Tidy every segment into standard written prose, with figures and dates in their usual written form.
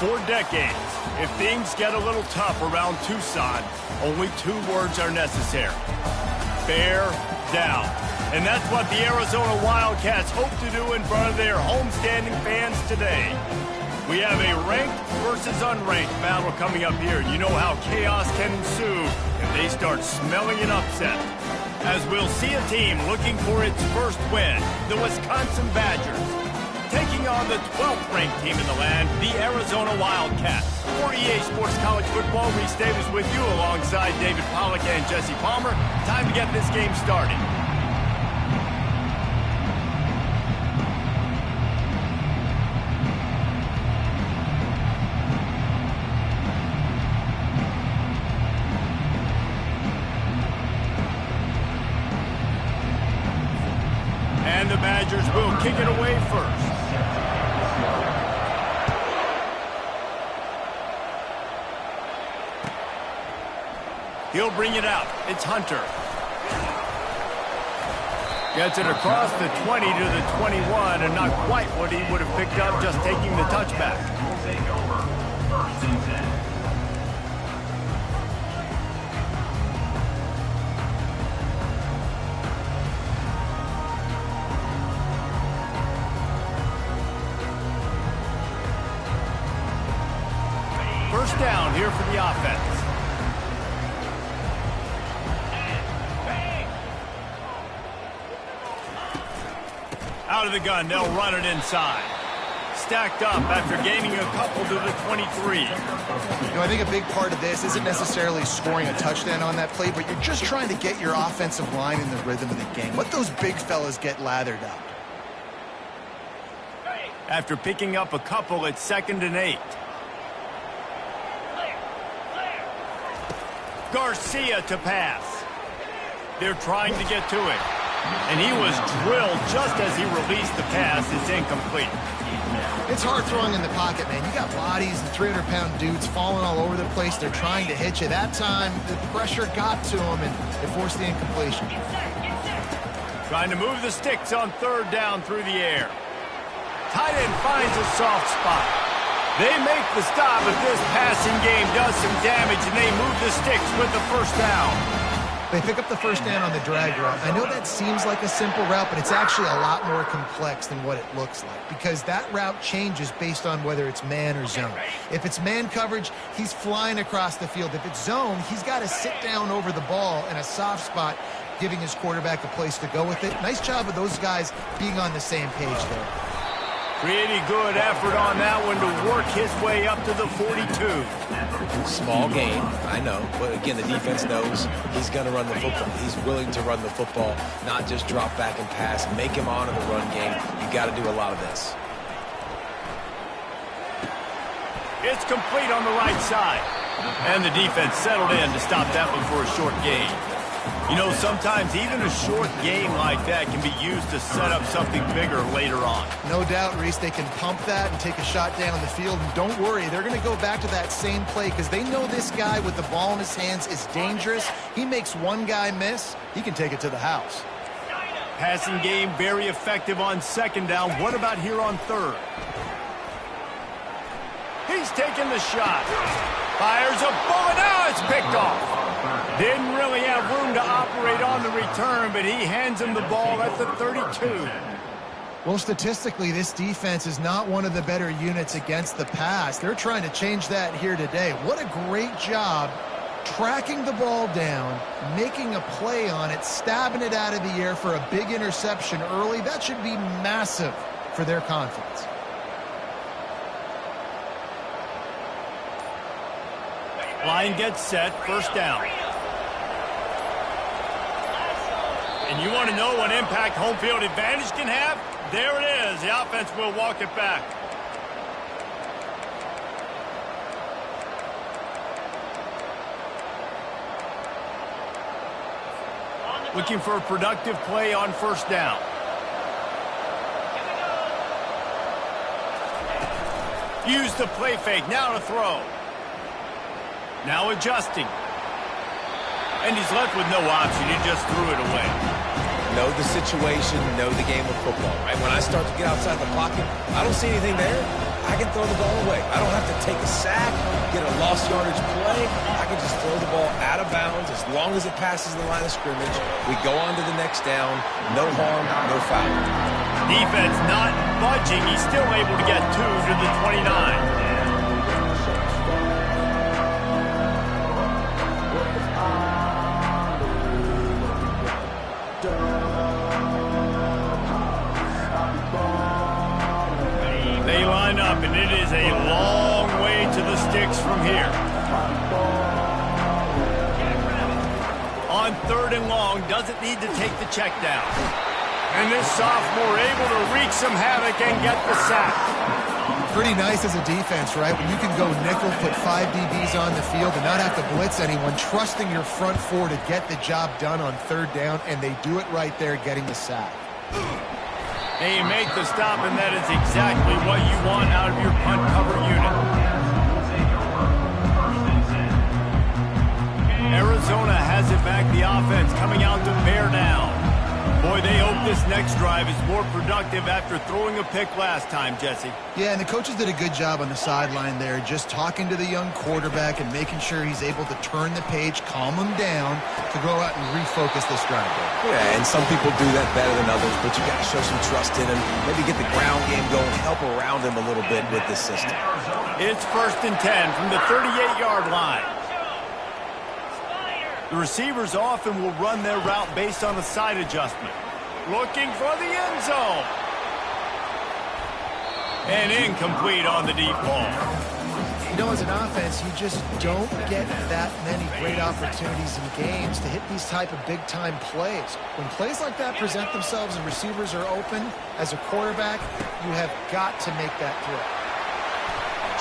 For decades, if things get a little tough around Tucson, only 2 words are necessary. Bear down. And that's what the Arizona Wildcats hope to do in front of their homestanding fans today. We have a ranked versus unranked battle coming up here. You know how chaos can ensue if they start smelling an upset. As we'll see a team looking for its first win, the Wisconsin Badgers, taking on the 12th ranked team in the land, the Arizona Wildcats. For EA Sports College Football, Reese Davis with you alongside David Pollack and Jesse Palmer. Time to get this game started. And the Badgers will kick it away first. He'll bring it out. It's Hunter. Gets it across the 20 to the 21, and not quite what he would have picked up just taking the touchback. Take over. First and 10. First down here for the offense. Out of the gun, they'll run it inside. Stacked up after gaining a couple to the 23. You know, I think a big part of this isn't necessarily scoring a touchdown on that play, but you're just trying to get your offensive line in the rhythm of the game. Let those big fellas get lathered up. After picking up a couple, it's 2nd and 8. Garcia to pass. They're trying to get to it. And he was drilled just as he released the pass. It's incomplete. It's hard throwing in the pocket, man. You got bodies and 300-pound dudes falling all over the place. They're trying to hit you. That time, the pressure got to him, and it forced the incompletion. Trying to move the sticks on 3rd down through the air. Tight end finds a soft spot. They make the stop, but this passing game does some damage, and they move the sticks with the first down. They pick up the first down on the drag route. I know that seems like a simple route, but it's actually a lot more complex than what it looks like because that route changes based on whether it's man or zone. If it's man coverage, he's flying across the field. If it's zone, he's got to sit down over the ball in a soft spot, giving his quarterback a place to go with it. Nice job of those guys being on the same page there. Pretty good effort on that one to work his way up to the 42. Small game, I know, but again, the defense knows he's going to run the football. He's willing to run the football, not just drop back and pass, make him honor the run game. You got to do a lot of this. It's complete on the right side. And the defense settled in to stop that one for a short gain. You know, sometimes even a short game like that can be used to set up something bigger later on. No doubt, Reese, they can pump that and take a shot down the field. And don't worry, they're going to go back to that same play because they know this guy with the ball in his hands is dangerous. He makes one guy miss, he can take it to the house. Passing game very effective on 2nd down. What about here on 3rd? He's taking the shot. Fires a bullet. Now it's picked off. Didn't really have room to operate on the return, but he hands him the ball at the 32. Well, statistically, this defense is not one of the better units against the pass. They're trying to change that here today. What a great job tracking the ball down, making a play on it, stabbing it out of the air for a big interception early. That should be massive for their confidence. Line gets set, first down. And you want to know what impact home field advantage can have? There it is. The offense will walk it back. Looking for a productive play on 1st down. Use the play fake. Now to throw. Now adjusting. And he's left with no option. He just threw it away. Know the situation, know the game of football, right? When I start to get outside the pocket, I don't see anything there. I can throw the ball away. I don't have to take a sack, get a lost yardage play. I can just throw the ball out of bounds as long as it passes the line of scrimmage. We go on to the next down. No harm, no foul. Defense not budging. He's still able to get 2 to the 29. They line up, and it is a long way to the sticks from here. On 3rd and long, doesn't need to take the check down. And this sophomore able to wreak some havoc and get the sack. Pretty nice as a defense, right? When you can go nickel, put 5 DBs on the field and not have to blitz anyone, trusting your front 4 to get the job done on 3rd down, and they do it right there, getting the sack. They make the stop, and that is exactly what you want out of your punt cover unit. Arizona has it back, the offense coming out to bear down. Boy, they hope this next drive is more productive after throwing a pick last time, Jesse. Yeah, and the coaches did a good job on the sideline there, just talking to the young quarterback and making sure he's able to turn the page, calm him down to go out and refocus this drive. Yeah, and some people do that better than others, but you got to show some trust in him. Maybe get the ground game going, help around him a little bit with this system. It's 1st and 10 from the 38-yard line. The receivers often will run their route based on a side adjustment. Looking for the end zone. And incomplete on the deep ball. You know, as an offense, you just don't get that many great opportunities in games to hit these type of big-time plays. When plays like that present themselves and receivers are open, as a quarterback, you have got to make that throw.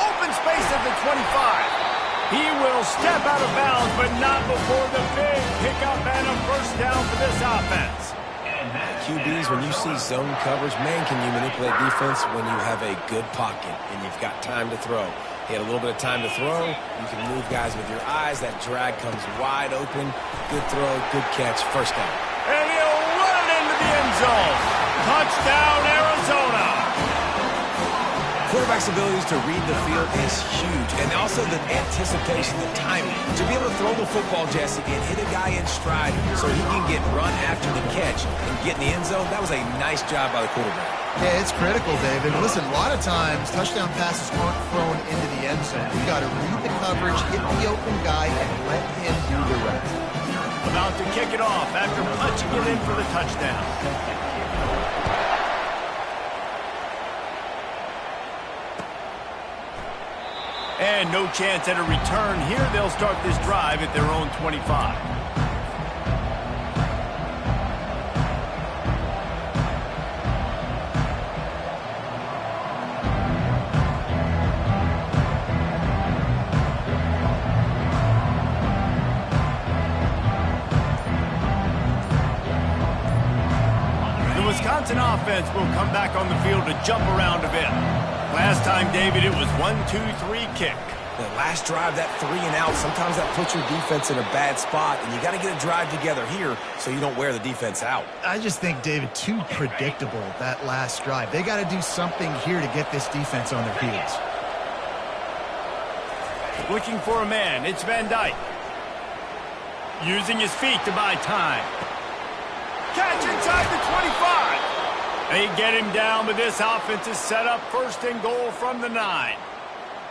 Open space at the 25. He will step out of bounds, but not before the big pickup and a 1st down for this offense. QBs, when you see zone coverage, man, can you manipulate defense when you have a good pocket and you've got time to throw. He had a little bit of time to throw. You can move guys with your eyes. That drag comes wide open. Good throw, good catch, 1st down. And he'll run it into the end zone. Touchdown, Arizona. Quarterback's abilities to read the field is huge, and also the anticipation, the timing. To be able to throw the football, Jesse, and hit a guy in stride so he can get run after the catch and get in the end zone, that was a nice job by the quarterback. Yeah, it's critical, David. Listen, a lot of times, touchdown passes aren't thrown into the end zone. You got to read the coverage, hit the open guy, and let him do the rest. About to kick it off after punching it in for the touchdown. And no chance at a return here. They'll start this drive at their own 25. The Wisconsin offense will come back on the field to jump around a bit. Last time, David, it was 1-2-3 kick. The last drive, that 3 and out, sometimes that puts your defense in a bad spot, and you got to get a drive together here so you don't wear the defense out. I just think, David, too predictable, that last drive. They got to do something here to get this defense on their heels. Looking for a man, it's Van Dyke. Using his feet to buy time. Catch inside the 25. They get him down, but this offense is set up 1st and goal from the 9.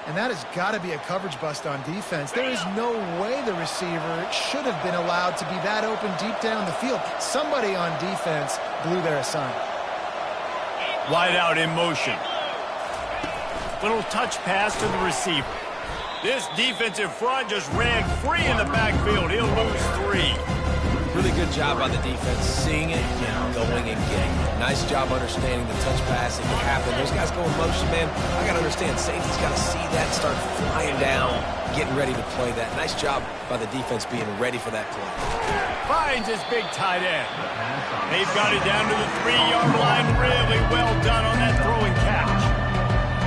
And that has got to be a coverage bust on defense. There is no way the receiver should have been allowed to be that open deep down the field. Somebody on defense blew their assignment. Wide out in motion. Little touch pass to the receiver. This defensive front just ran free in the backfield. He'll lose 3. Really good job by the defense, seeing it and going and getting it. Nice job understanding the touch pass. It can happen. Those guys go in motion, man. I got to understand, safety's got to see that and start flying down, getting ready to play that. Nice job by the defense being ready for that play. Finds his big tight end. They've got it down to the 3-yard line. Really well done on that throw and catch.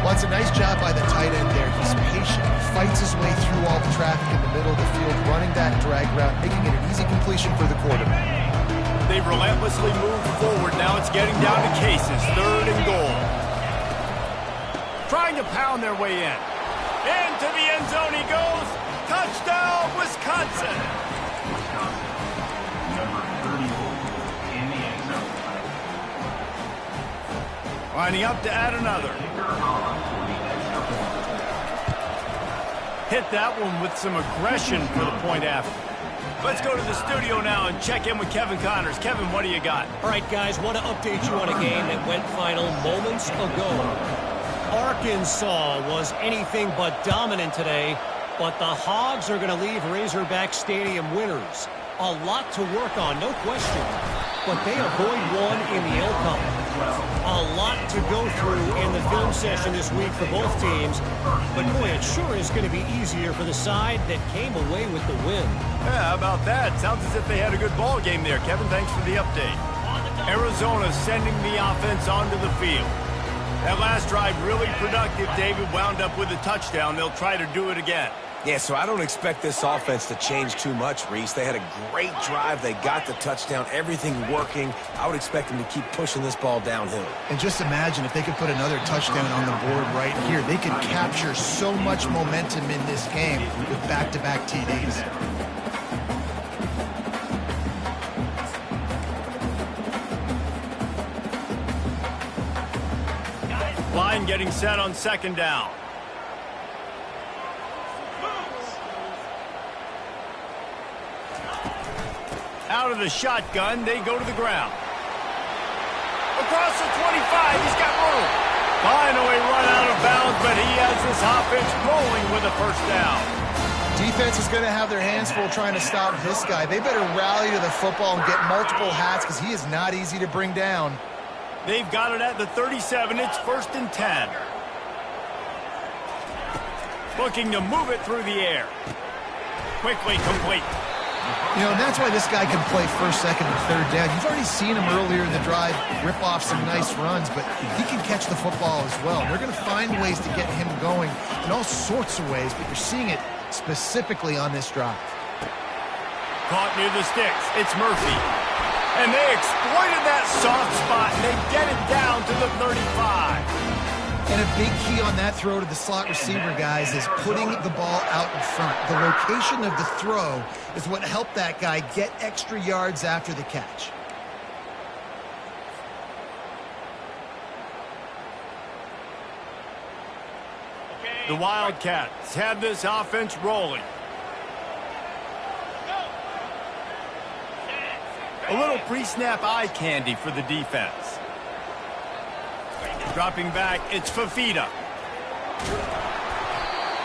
Well, it's a nice job by the tight end there. He's patient. He fights his way through all the traffic in the middle of the field, running that drag route, making it an easy completion for the quarterback. They relentlessly move forward. Now it's getting down to cases. 3rd and goal. trying to pound their way in. Into the end zone he goes. Touchdown, Wisconsin. Number 34 in the end zone. Lining up to add another. Hit that one with some aggression for the point after. Let's go to the studio now and check in with Kevin Connors. Kevin, what do you got? All right, guys, want to update you on a game that went final moments ago. Arkansas was anything but dominant today, but the Hogs are going to leave Razorback Stadium winners. A lot to work on, no question, but they avoid one in the L Cup. A lot to go through in the film session this week for both teams, but boy, it sure is going to be easier for the side that came away with the win. Yeah, how about that? Sounds as if they had a good ball game there. Kevin, thanks for the update. Arizona sending the offense onto the field. That last drive really productive. David wound up with a touchdown. They'll try to do it again. Yeah, so I don't expect this offense to change too much, Reese. They had a great drive. They got the touchdown, everything working. I would expect them to keep pushing this ball downhill. And just imagine if they could put another touchdown on the board right here. They could capture so much momentum in this game with back-to-back TDs. Line getting set on second down. Out of the shotgun, they go to the ground. Across the 25, he's got room. Finally run out of bounds, but he has this offense rolling with a first down. Defense is going to have their hands full trying to stop this guy. They better rally to the football and get multiple hats because he is not easy to bring down. They've got it at the 37. It's 1st and 10. Looking to move it through the air. Quickly complete. You know, and that's why this guy can play first, second, and third down. You've already seen him earlier in the drive rip off some nice runs, but he can catch the football as well. They're going to find ways to get him going in all sorts of ways, but you're seeing it specifically on this drive. Caught near the sticks. It's Murphy. And they exploited that soft spot, and they get it down to the 35. And a big key on that throw to the slot receiver, guys, is putting the ball out in front. The location of the throw is what helped that guy get extra yards after the catch. The Wildcats have this offense rolling. A little pre-snap eye candy for the defense. Dropping back, it's Fafita.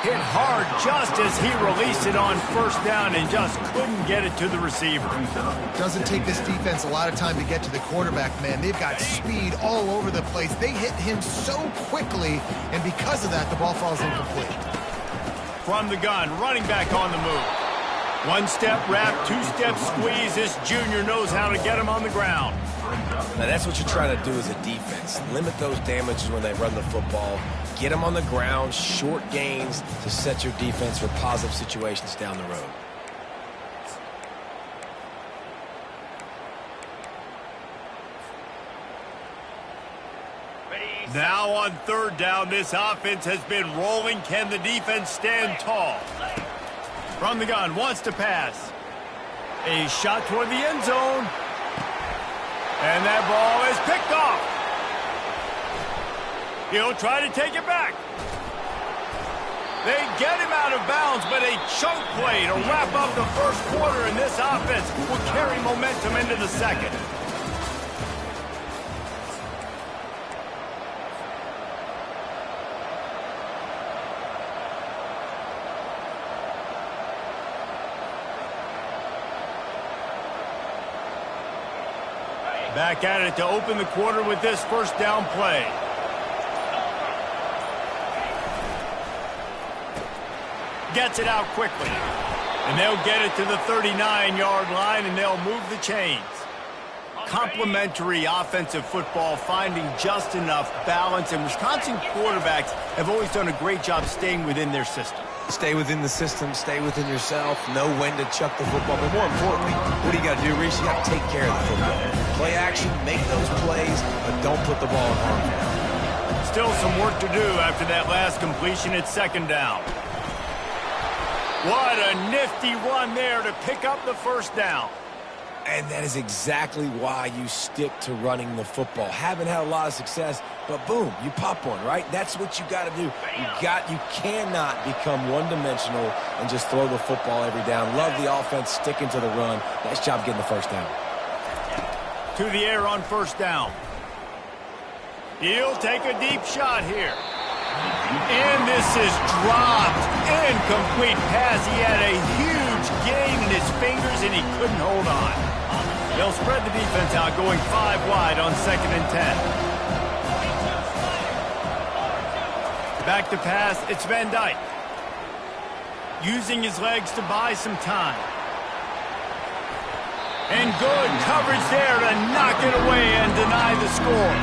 Hit hard just as he released it on first down and just couldn't get it to the receiver. Doesn't take this defense a lot of time to get to the quarterback, man. They've got speed all over the place. They hit him so quickly, and because of that, the ball falls incomplete. From the gun, running back on the move. One-step wrap, two-step squeeze. This junior knows how to get him on the ground. Now, that's what you're trying to do as a defense. Limit those damages when they run the football. Get them on the ground, short gains to set your defense for positive situations down the road. Now on third down, this offense has been rolling. Can the defense stand tall? From the gun, wants to pass. A shot toward the end zone. And that ball is picked off. He'll try to take it back. They get him out of bounds, but a chunk play to wrap up the first quarter, and this offense will carry momentum into the second. Back at it to open the quarter with this first down play. Gets it out quickly. And they'll get it to the 39-yard line, and they'll move the chains. Complementary offensive football, finding just enough balance, and Wisconsin quarterbacks have always done a great job staying within their system. Stay within the system, stay within yourself, know when to chuck the football. But more importantly, what do you got to do, Reese? You got to take care of the football. Play action, make those plays, but don't put the ball in harm's way. still some work to do after that last completion at second down. What a nifty run there to pick up the first down. And that is exactly why you stick to running the football. Haven't had a lot of success, but boom, you pop one, right? That's what you got to do. You cannot become one-dimensional and just throw the football every down. Love the offense sticking to the run. Nice job getting the first down. To the air on first down. He'll take a deep shot here. And this is dropped. Incomplete pass. He had a huge gain in his fingers, and he couldn't hold on. They'll spread the defense out, going 5 wide on 2nd and 10. Back to pass. It's Van Dyke. Using his legs to buy some time. And good coverage there to knock it away and deny the score.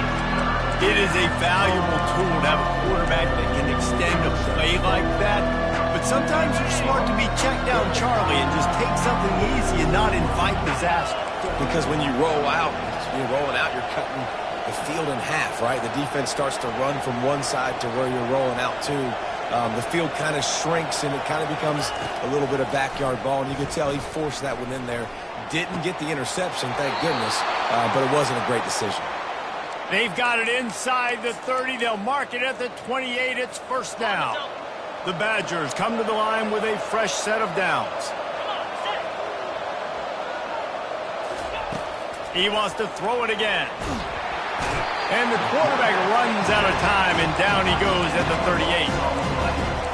It is a valuable tool to have a quarterback that can extend a play like that. But sometimes you're smart to be check down Charlie and just take something easy and not invite disaster. Because when you roll out, you're cutting the field in half, right? The defense starts to run from one side to where you're rolling out to. The field kind of shrinks and it kind of becomes a little bit of backyard ball. And you can tell he forced that one in there. Didn't get the interception, thank goodness, but it wasn't a great decision. They've got it inside the 30. They'll mark it at the 28. It's first down. The Badgers come to the line with a fresh set of downs. He wants to throw it again. And the quarterback runs out of time, and down he goes at the 38.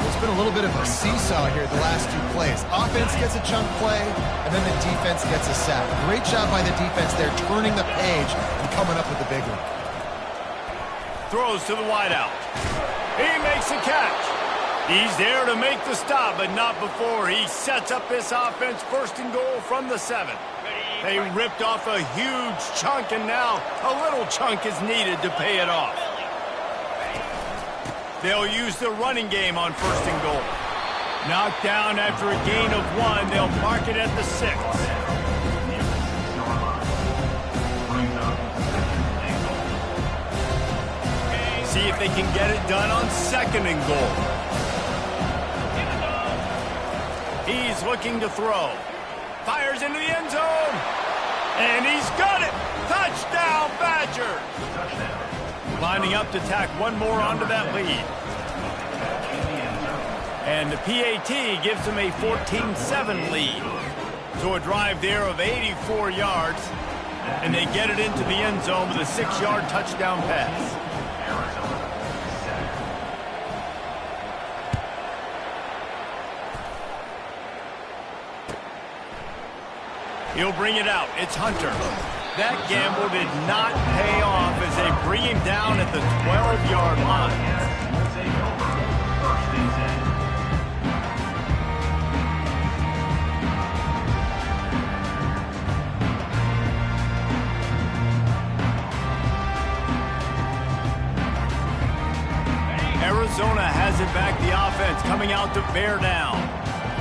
It's been a little bit of a seesaw here the last 2 plays. Offense gets a chunk play, and then the defense gets a sack. Great job by the defense there, turning the page and coming up with the big one. Throws to the wideout. He makes a catch. He's there to make the stop, but not before he sets up this offense 1st and goal from the 7. They ripped off a huge chunk, and now a little chunk is needed to pay it off. They'll use the running game on 1st and goal. Knocked down after a gain of 1. They'll mark it at the 6. See if they can get it done on 2nd and goal. He's looking to throw. Fires into the end zone. And he's got it. Touchdown, Badger. Lining up to tack one more onto that lead. And the PAT gives them a 14-7 lead. So a drive there of 84 yards. And they get it into the end zone with a 6-yard touchdown pass. He'll bring it out. It's Hunter. That gamble did not pay off as they bring him down at the 12-yard line. Arizona has it back, the offense coming out to bear down.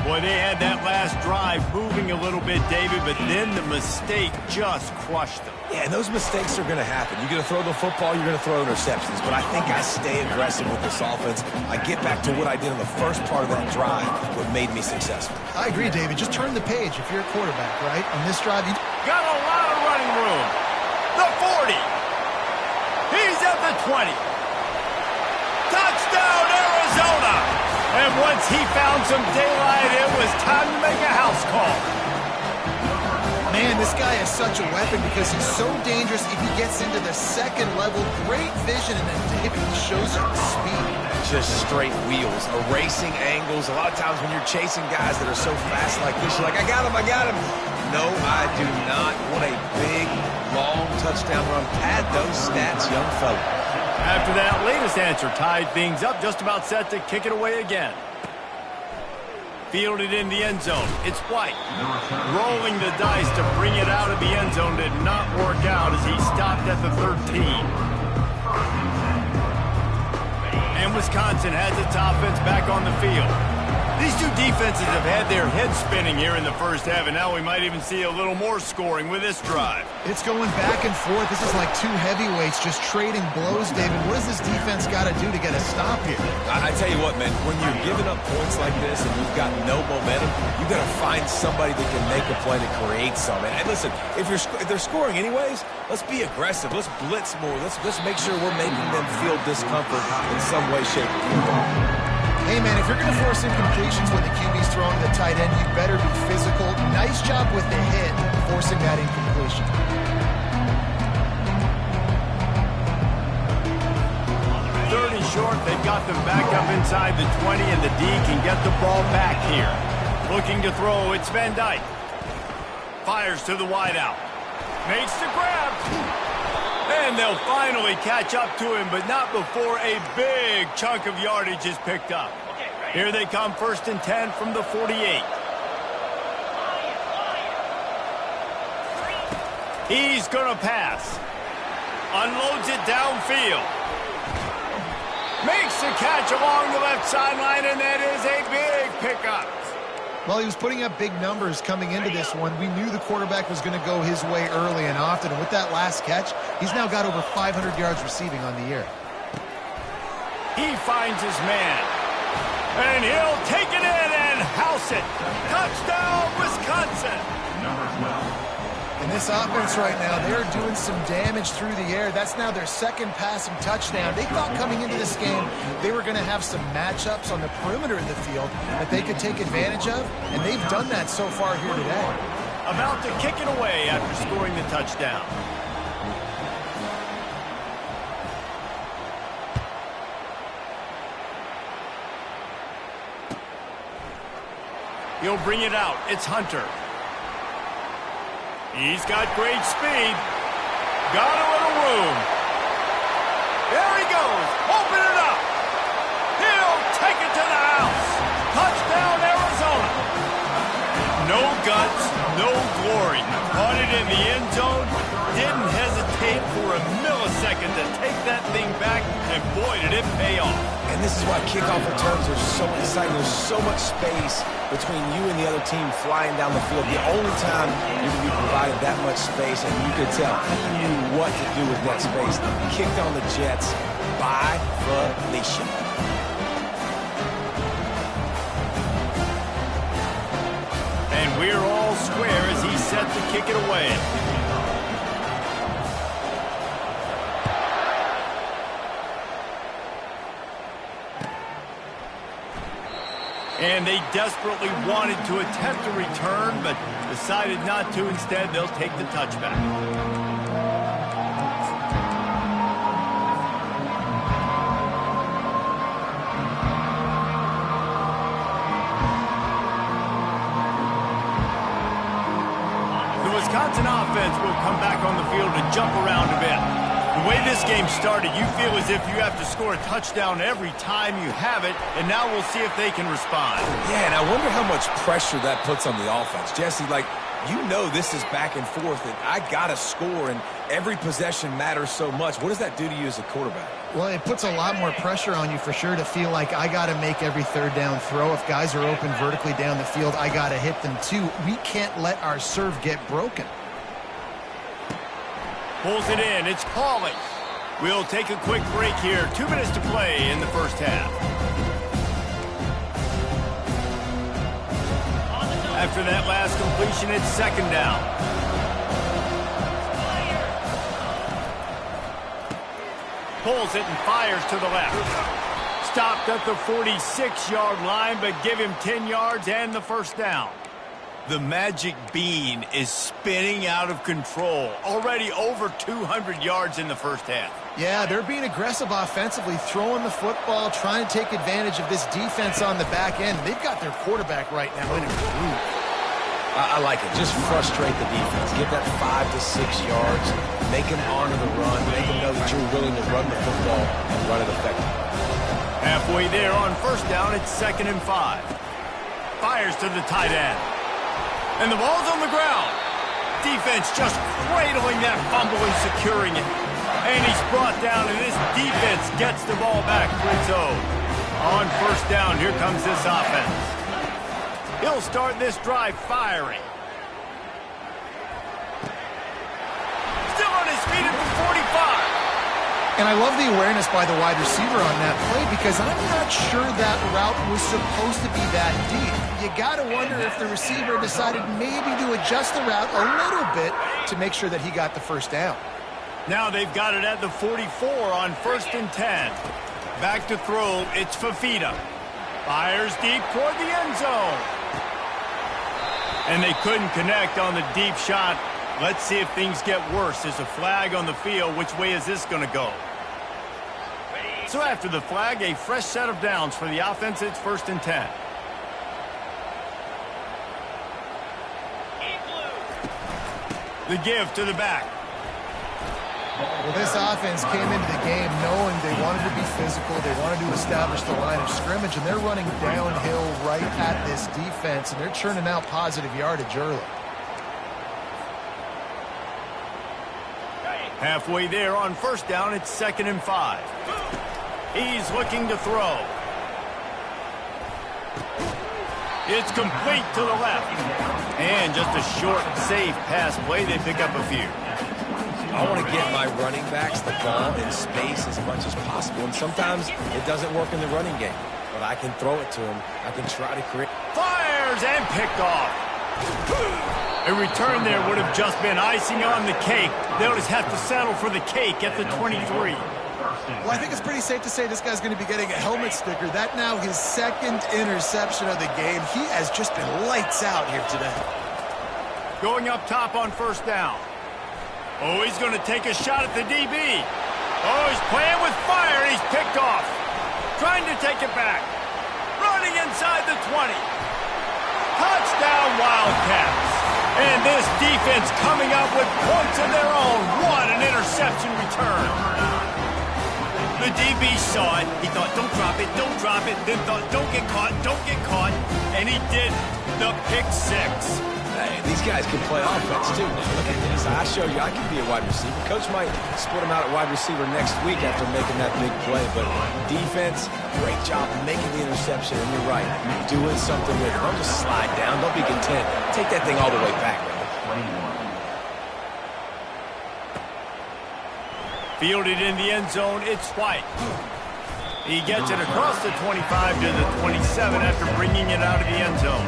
Boy, they had that last drive moving a little bit, David, but then the mistake just crushed them. Yeah, and those mistakes are going to happen. You're going to throw the football, you're going to throw interceptions. But I think I stay aggressive with this offense. I get back to what I did in the first part of that drive, what made me successful. I agree, David. Just turn the page if you're a quarterback, right? On this drive, you got a lot of running room. The 40. He's at the 20. Touchdown, Arizona! And once he found some daylight, it was time to make a house call. Man, this guy is such a weapon because he's so dangerous if he gets into the 2nd level. Great vision, and then David shows you speed. Just straight wheels, erasing angles. A lot of times when you're chasing guys that are so fast like this, you're like, I got him. No, I do not. What a big, long touchdown run. Pad those stats, young fella. After that latest answer tied things up, just about set to kick it away again. Fielded in the end zone. It's White. Rolling the dice to bring it out of the end zone did not work out as he stopped at the 13. And Wisconsin has its offense back on the field. These two defenses have had their heads spinning here in the first half, and now we might even see a little more scoring with this drive. It's going back and forth. This is like two heavyweights just trading blows, David. What does this defense got to do to get a stop here? I tell you what, man, when you're giving up points like this and you've got no momentum, you got to find somebody that can make a play to create some. And listen, if they're scoring anyways, let's be aggressive. Let's blitz more. Let's make sure we're making them feel discomfort in some way, shape, or form. Hey, man, if you're going to force incompletions when the QB's throwing to the tight end, you better be physical. Nice job with the hit, forcing that incompletion. Third and short, they've got them back up inside the 20, and the D can get the ball back here. Looking to throw, it's Van Dyke. Fires to the wideout. Makes the grab. And they'll finally catch up to him, but not before a big chunk of yardage is picked up. Here they come, 1st and 10 from the 48. He's going to pass. Unloads it downfield. Makes the catch along the left sideline, and that is a big pickup. Well, he was putting up big numbers coming into this one. We knew the quarterback was going to go his way early and often. And with that last catch, he's now got over 500 yards receiving on the year. He finds his man. And he'll take it in and house it. Touchdown, Wisconsin. Number 12. And this offense right now, they're doing some damage through the air. That's now their second passing touchdown. They thought coming into this game they were going to have some matchups on the perimeter of the field that they could take advantage of, and they've done that so far here today. About to kick it away after scoring the touchdown. He'll bring it out. It's Hunter. He's got great speed. Got a little room. There he goes. Open it up. He'll take it to the house. Touchdown, Arizona. No guts, no glory. Caught it in the end zone. Didn't hesitate for a millisecond to take that thing back, and boy, did it pay off. And this is why kickoff returns are so exciting. There's so much space between you and the other team flying down the field. The only time you can be provided that much space, and you could tell he knew what to do with that space. Kicked on the Jets by volition. And we're all square as he's set to kick it away. And they desperately wanted to attempt a return, but decided not to. Instead, they'll take the touchback. The Wisconsin offense will come back on the field and jump around a bit. The way this game started, you feel as if you have to score a touchdown every time you have it, and now we'll see if they can respond. Yeah, and I wonder how much pressure that puts on the offense. Jesse, like, you know this is back and forth, and I got to score, and every possession matters so much. What does that do to you as a quarterback? Well, it puts a lot more pressure on you for sure to feel like I got to make every third down throw. If guys are open vertically down the field, I got to hit them too. We can't let our serve get broken. Pulls it in. It's Pauly. We'll take a quick break here. 2 minutes to play in the first half. After that last completion, it's second down. Pulls it and fires to the left. Stopped at the 46-yard line, but give him 10 yards and the first down. The magic bean is spinning out of control. Already over 200 yards in the first half. Yeah, they're being aggressive offensively, throwing the football, trying to take advantage of this defense on the back end. They've got their quarterback right now in a groove. I like it. Just frustrate the defense. Get that 5 to 6 yards. Make them honor the run. Make them know that you're willing to run the football and run it effectively. Halfway there on first down, it's 2nd and 5. Fires to the tight end. And the ball's on the ground. Defense just cradling that fumble and securing it. And he's brought down, and this defense gets the ball back for its own. On first down, here comes this offense. He'll start this drive firing. Still on his feet at the 45. And I love the awareness by the wide receiver on that play because I'm not sure that route was supposed to be that deep. You got to wonder if the receiver decided maybe to adjust the route a little bit to make sure that he got the first down. Now they've got it at the 44 on 1st and 10. Back to throw, it's Fafita. Fires deep toward the end zone. And they couldn't connect on the deep shot. Let's see if things get worse. There's a flag on the field. Which way is this going to go? So after the flag, a fresh set of downs for the offense. It's 1st and 10. The give to the back. Well, this offense came into the game knowing they wanted to be physical. They wanted to establish the line of scrimmage, and they're running downhill right at this defense, and they're churning out positive yardage early. Halfway there on 1st down, it's 2nd and 5. He's looking to throw. It's complete to the left. And just a short, safe pass play. They pick up a few. I want to get my running backs the ball in space as much as possible. And sometimes it doesn't work in the running game. But I can throw it to them. I can try to create. Fires and picked off. A return there would have just been icing on the cake. They'll just have to settle for the cake at the 23. Well, I think it's pretty safe to say this guy's going to be getting a helmet sticker. That now his 2nd interception of the game. He has just been lights out here today. Going up top on 1st down. Oh, he's going to take a shot at the DB. Oh, he's playing with fire. He's picked off. Trying to take it back. Running inside the 20. Touchdown, Wildcats. And this defense coming up with points of their own. What an interception return. The DB saw it. He thought, don't drop it, don't drop it. Then thought, don't get caught, don't get caught. And he did the pick 6. Hey, these guys can play offense, too. Look at this. I show you I can be a wide receiver. Coach might split him out at wide receiver next week after making that big play. But defense, great job making the interception. And you're right. You're doing something with it. Don't just slide down. Don't be content. Take that thing all the way back, man. Fielded in the end zone, it's White. He gets it across the 25 to the 27 after bringing it out of the end zone.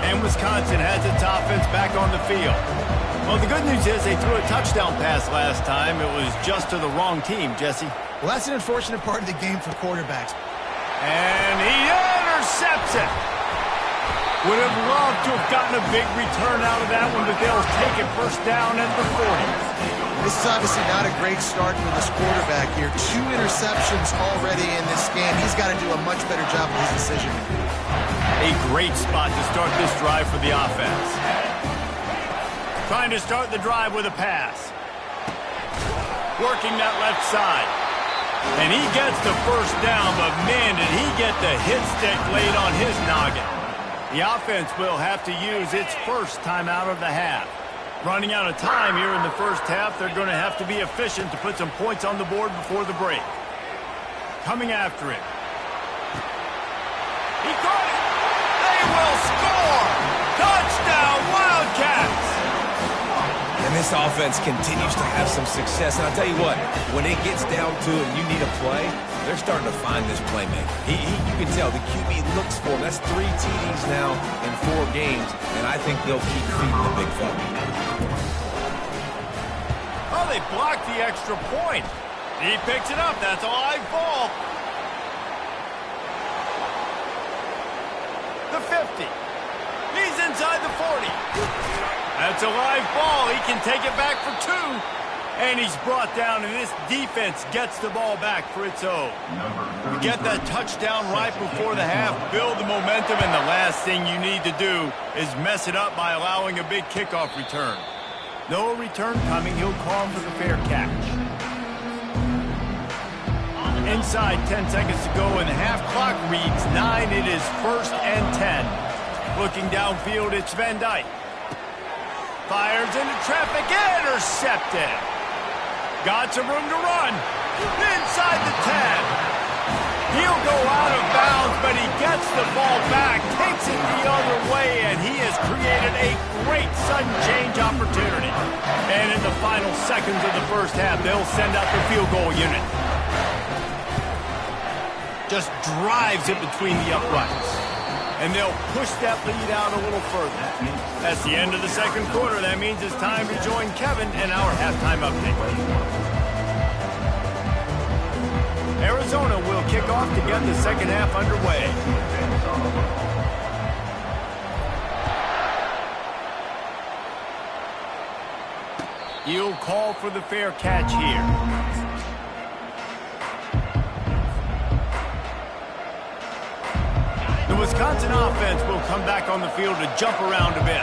And Wisconsin has its offense back on the field. Well, the good news is they threw a touchdown pass last time. It was just to the wrong team, Jesse. Well, that's an unfortunate part of the game for quarterbacks. And he intercepts it. Would have loved to have gotten a big return out of that one, but they'll take it 1st down at the 40. This is obviously not a great start for this quarterback here. 2 interceptions already in this game. He's got to do a much better job of his decision. A great spot to start this drive for the offense. Trying to start the drive with a pass. Working that left side. And he gets the 1st down, but man, did he get the hit stick laid on his noggin. The offense will have to use its 1st timeout of the half. Running out of time here in the 1st half, they're going to have to be efficient to put some points on the board before the break. Coming after it. He caught it. They will score. Touchdown, Wildcats. And this offense continues to have some success. And I'll tell you what, when it gets down to it and you need a play, they're starting to find this playmaker. You can tell the QB looks for him. That's 3 TDs now in 4 games, and I think they'll keep feeding the big fella. Oh, they blocked the extra point. He picks it up. That's a live ball. The 50. He's inside the 40. That's a live ball. He can take it back for 2. And he's brought down, and this defense gets the ball back for its own. You get that touchdown right before the half, build the momentum, and the last thing you need to do is mess it up by allowing a big kickoff return. No return coming. He'll call for the fair catch. Inside 10 seconds to go, and the half clock reads 9. It is 1st and 10. Looking downfield, it's Van Dyke. Fires into traffic, intercepted. Got some room to run. Inside the 10. He'll go out of bounds, but he gets the ball back, takes it the other way, and he has created a great sudden change opportunity. And in the final seconds of the first half, they'll send out the field goal unit. Just drives it between the uprights. And they'll push that lead out a little further. That's the end of the second quarter. That means it's time to join Kevin in our halftime update. Arizona will kick off to get the second half underway. He'll call for the fair catch here. The Wisconsin offense will come back on the field to jump around a bit.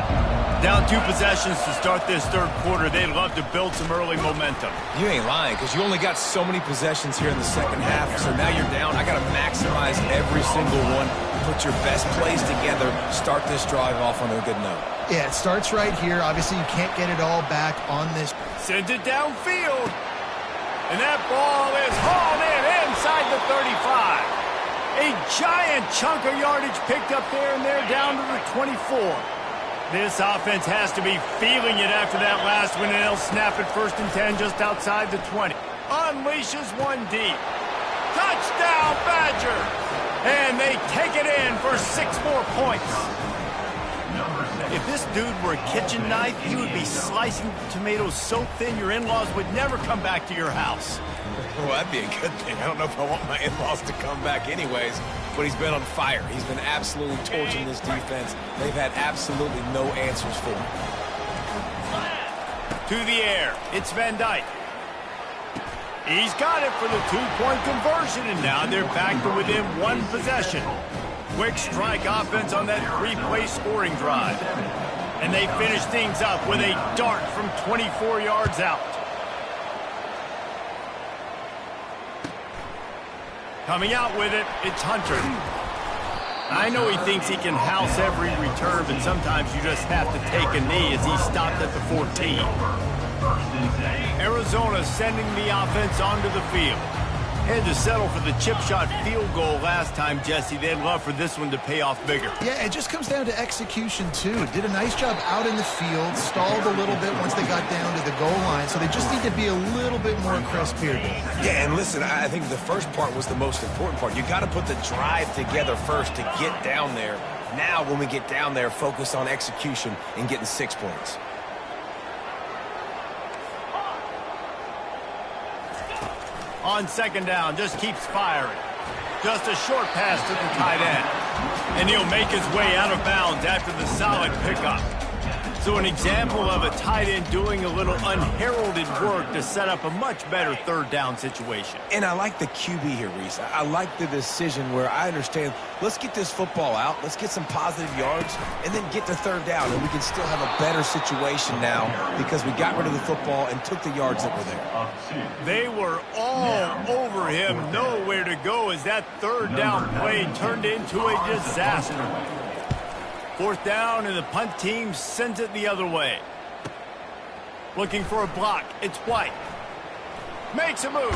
Down 2 possessions to start this third quarter. They'd love to build some early momentum. You ain't lying, because you only got so many possessions here in the second half, so now you're down. I got to maximize every single one, put your best plays together, start this drive off on a good note. Yeah, it starts right here. Obviously, you can't get it all back on this. Sends it downfield. And that ball is hauled in inside the 35. A giant chunk of yardage picked up there, and they're down to the 24. This offense has to be feeling it after that last one, and they'll snap it 1st and 10 just outside the 20. Unleashes one deep. Touchdown, Badger! And they take it in for 6 more points. If this dude were a kitchen knife, he would be slicing tomatoes so thin your in-laws would never come back to your house. Well, that'd be a good thing. I don't know if I want my in-laws to come back anyways, but he's been on fire. He's been absolutely torching this defense. They've had absolutely no answers for him. To the air. It's Van Dyke. He's got it for the 2-point conversion, and now they're back to within 1 possession. Quick strike offense on that 3-play scoring drive. And they finish things up with a dart from 24 yards out. Coming out with it, it's Hunter. I know he thinks he can house every return, but sometimes you just have to take a knee as he stopped at the 14. Arizona sending the offense onto the field. Had to settle for the chip shot field goal last time, Jesse. They'd love for this one to pay off bigger. Yeah, it just comes down to execution, too. Did a nice job out in the field, stalled a little bit once they got down to the goal line, so they just need to be a little bit more crisp here. Yeah, and listen, I think the first part was the most important part. You got to put the drive together first to get down there. Now, when we get down there, focus on execution and getting 6 points. On second down, just keeps firing. Just a short pass to the tight end. And he'll make his way out of bounds after the solid pickup. So an example of a tight end doing a little unheralded work to set up a much better third down situation. And I like the QB here, Reese. I like the decision where I understand, let's get this football out, let's get some positive yards, and then get to third down, and we can still have a better situation now because we got rid of the football and took the yards that were there. They were all over him, nowhere to go as that third down play turned into a disaster. 4th down, and the punt team sends it the other way. Looking for a block. It's White. Makes a move.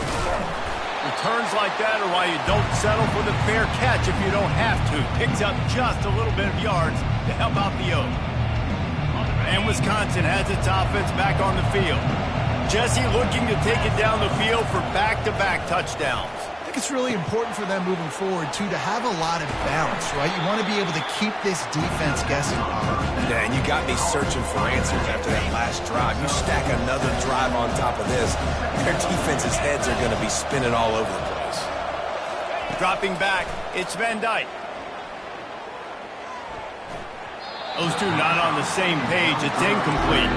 Returns like that are why you don't settle for the fair catch if you don't have to. Picks up just a little bit of yards to help out the Oak. And Wisconsin has its offense back on the field. Jesse looking to take it down the field for back-to-back touchdowns. I think it's really important for them moving forward, too, to have a lot of balance, right? You want to be able to keep this defense guessing. Yeah, and you got me searching for answers after that last drive. You stack another drive on top of this, their defense's heads are going to be spinning all over the place. Dropping back, it's Van Dyke. Those two not on the same page. It's incomplete.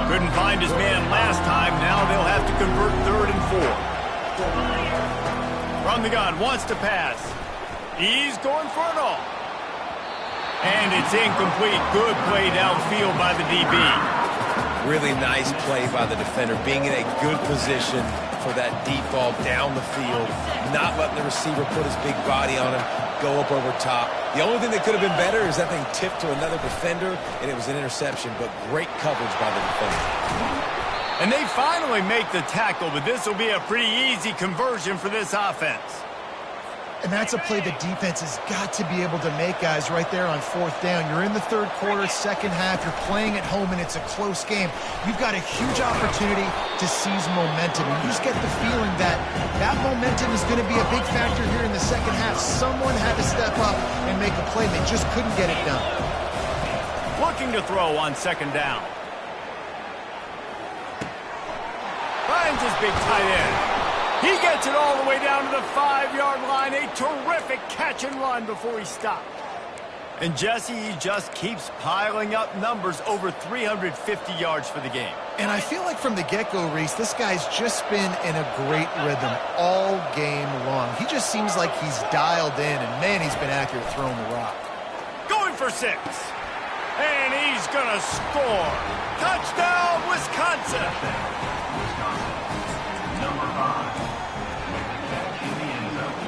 Couldn't find his man last time. Now they'll have to convert 3rd and 4. From the gun, wants to pass. He's going for it all. And it's incomplete. Good play downfield by the DB. Really nice play by the defender, being in a good position for that deep ball down the field, not letting the receiver put his big body on him, go up over top. The only thing that could have been better is that thing tipped to another defender, and it was an interception, but great coverage by the defender. And they finally make the tackle, but this will be a pretty easy conversion for this offense. And that's a play the defense has got to be able to make, guys, right there on fourth down. You're in the third quarter, second half. You're playing at home, and it's a close game. You've got a huge opportunity to seize momentum. And you just get the feeling that that momentum is going to be a big factor here in the second half. Someone had to step up and make a play. They just couldn't get it done. Looking to throw on second down. Finds his big tight end. He gets it all the way down to the 5-yard line. A terrific catch and run before he stopped. And Jesse, he just keeps piling up numbers, over 350 yards for the game. And I feel like from the get-go, Reese, this guy's just been in a great rhythm all game long. He just seems like he's dialed in, and man, he's been accurate throwing the rock. Going for 6. And he's going to score. Touchdown, Wisconsin. Number 5. Catch in the end zone.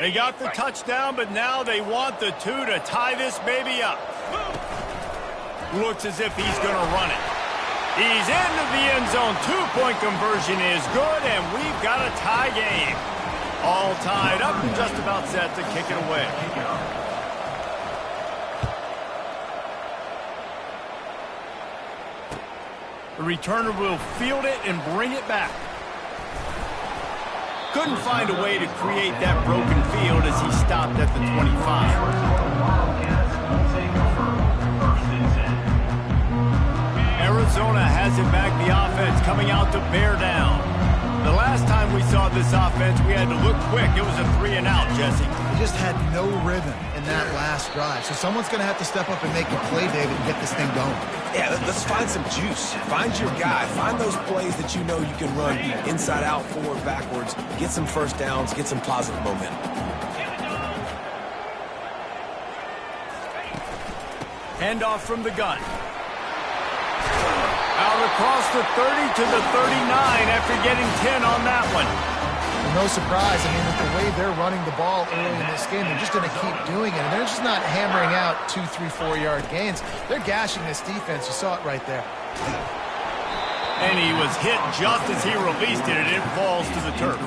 They got the touchdown, but now they want the 2 to tie this baby up. Looks as if he's going to run it. He's into the end zone. 2-point conversion is good, and we've got a tie game. All tied up and just about set to kick it away. The returner will field it and bring it back. Couldn't find a way to create that broken field as he stopped at the 25. Arizona has it back, the offense coming out to bear down. The last time we saw this offense, we had to look quick. It was a 3-and-out, Jesse. They just had no rhythm in that last drive. So someone's going to have to step up and make a play, David, and get this thing going. Yeah, let's find some juice. Find your guy. Find those plays that you know you can run inside out, forward, backwards. Get some first downs. Get some positive momentum. Handoff from the gun. Out across the 30 to the 39 after getting 10 on that one. No surprise. I mean, with the way they're running the ball early in this game, they're just going to keep doing it. And they're just not hammering out 2, 3, 4-yard gains. They're gashing this defense. You saw it right there. And he was hit just as he released it, and it falls to the turf.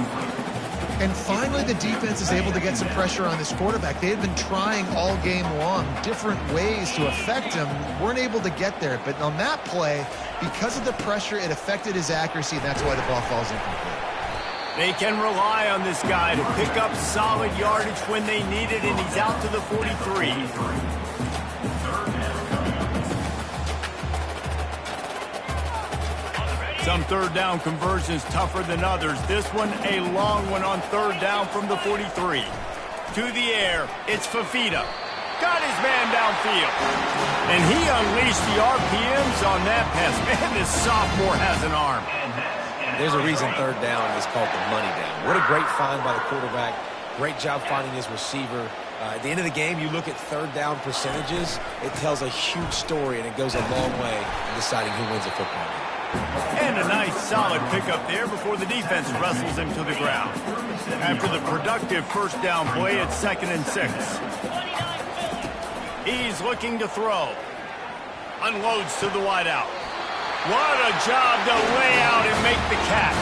And finally, the defense is able to get some pressure on this quarterback. They had been trying all game long different ways to affect him. Weren't able to get there. But on that play, because of the pressure, it affected his accuracy, and that's why the ball falls incomplete. They can rely on this guy to pick up solid yardage when they need it, and he's out to the 43. Some third down conversions tougher than others. This one, a long one on third down from the 43. To the air, it's Fafita. Got his man downfield. And he unleashed the RPMs on that pass. Man, this sophomore has an arm. There's a reason third down is called the money down. What a great find by the quarterback. Great job finding his receiver. At the end of the game, you look at third down percentages. It tells a huge story, and it goes a long way in deciding who wins a football game. And a nice, solid pickup there before the defense wrestles him to the ground. After the productive first down play, it's 2nd and 6. He's looking to throw. Unloads to the wideout. What a job to lay out and make the catch.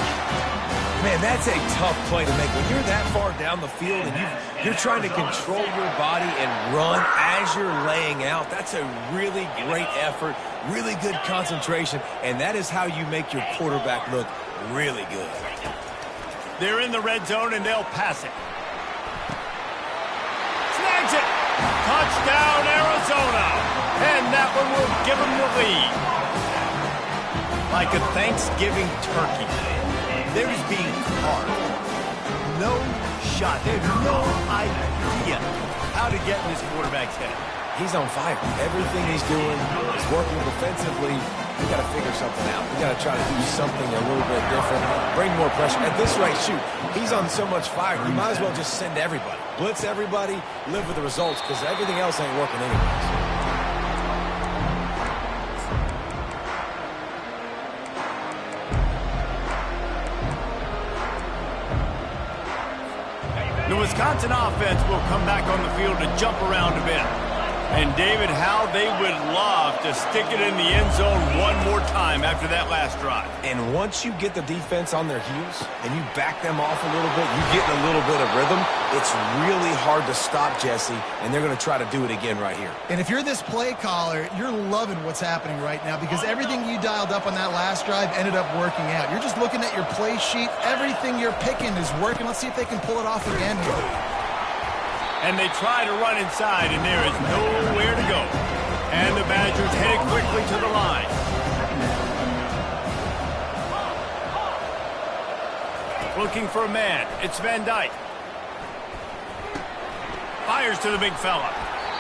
Man, that's a tough play to make. When you're that far down the field and you're trying to control your body and run as you're laying out, that's a really great effort, really good concentration, and that is how you make your quarterback look really good. They're in the red zone, and they'll pass it. Snags it. Touchdown, Arizona. And that one will give them the lead. Like a Thanksgiving turkey. They're just being carved. No shot. They have no idea how to get in this quarterback's head. He's on fire. Everything he's doing is working defensively. We got to figure something out. We got to try to do something a little bit different. Bring more pressure. At this rate, shoot, he's on so much fire. You might as well just send everybody. Blitz everybody, live with the results, because everything else ain't working anyways. The Wisconsin offense will come back on the field to jump around a bit. And, David, how they would love to stick it in the end zone one more time after that last drive. And once you get the defense on their heels and you back them off a little bit, you get in a little bit of rhythm, it's really hard to stop, Jesse, and they're going to try to do it again right here. And if you're this play caller, you're loving what's happening right now because everything you dialed up on that last drive ended up working out. You're just looking at your play sheet. Everything you're picking is working. Let's see if they can pull it off again here. And they try to run inside, and there is nowhere to go. And the Badgers headed quickly to the line. Looking for a man. It's Van Dyke. Fires to the big fella.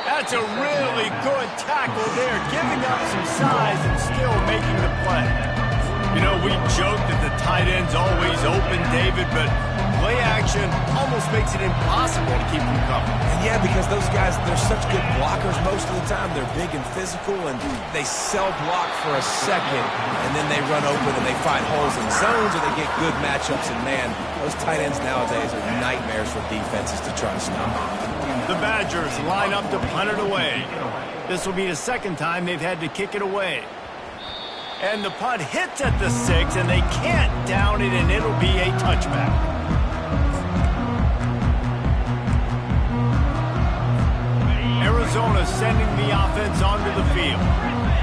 That's a really good tackle there, giving up some size and still making the play. You know, we joke that the tight end's always open, David, but play action almost makes it impossible to keep them coming. And yeah, because those guys, they're such good blockers most of the time. They're big and physical, and they sell block for a second, and then they run open and they find holes in zones, or they get good matchups. And man, those tight ends nowadays are nightmares for defenses to try to stop. The Badgers line up to punt it away. This will be the second time they've had to kick it away. And the punt hits at the 6, and they can't down it, and it'll be a touchback. Arizona sending the offense onto the field.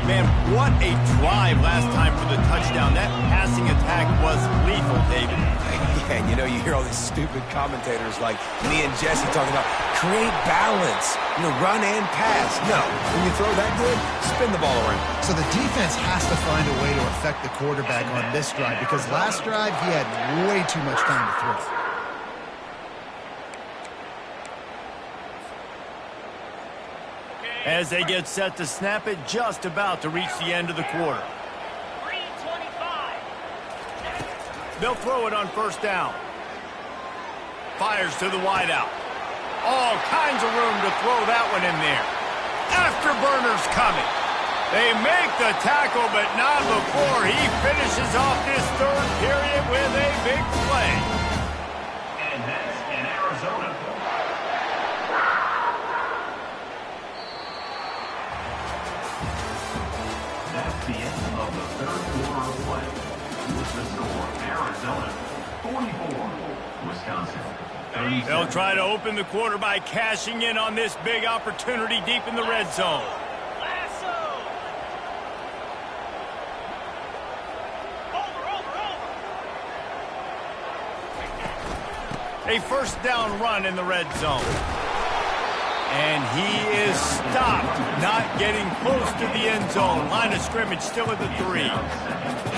Man, what a drive last time for the touchdown. That passing attack was lethal, David. Yeah, and you know, you hear all these stupid commentators like me and Jesse talking about create balance, you know, run and pass. No, when you throw that good, spin the ball around. So the defense has to find a way to affect the quarterback on this drive because last drive he had way too much time to throw. As they get set to snap it, just about to reach the end of the quarter. They'll throw it on first down. Fires to the wideout. All kinds of room to throw that one in there. Afterburner's coming. They make the tackle, but not before he finishes off this third period with a big play. And that's in Arizona. That's the end of the third quarter of play. With the score, Arizona 44, Wisconsin 37. They'll try to open the quarter by cashing in on this big opportunity deep in the red zone. A first down run in the red zone. And he is stopped, not getting close to the end zone. Line of scrimmage still at the 3.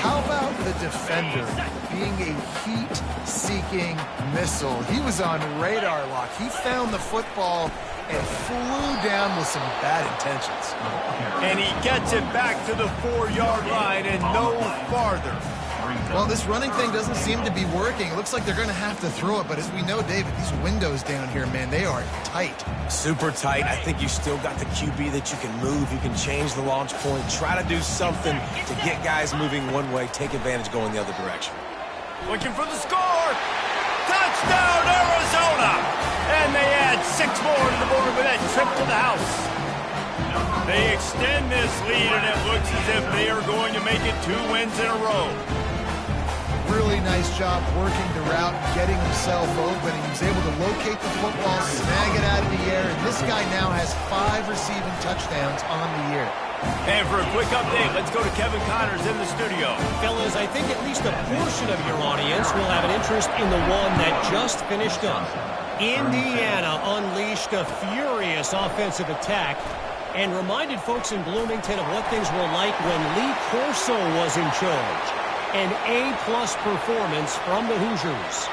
How about the defender being a heat-seeking missile? He was on radar lock. He found the football and flew down with some bad intentions. And he gets it back to the 4-yard line and no farther. Well, this running thing doesn't seem to be working. It looks like they're going to have to throw it, but as we know, David, these windows down here, man, they are tight. Super tight. I think you still got the QB that you can move. You can change the launch point. Try to do something to get guys moving one way. Take advantage going the other direction. Looking for the score. Touchdown, Arizona! And they add 6 more to the board with that trip to the house. They extend this lead, and it looks as if they are going to make it 2 wins in a row. Really nice job working the route, getting himself open. He was able to locate the football, snag it out of the air, and this guy now has 5 receiving touchdowns on the year. And for a quick update, let's go to Kevin Connors in the studio. Fellas, I think at least a portion of your audience will have an interest in the one that just finished up. Indiana unleashed a furious offensive attack and reminded folks in Bloomington of what things were like when Lee Corso was in charge. An A-plus performance from the Hoosiers.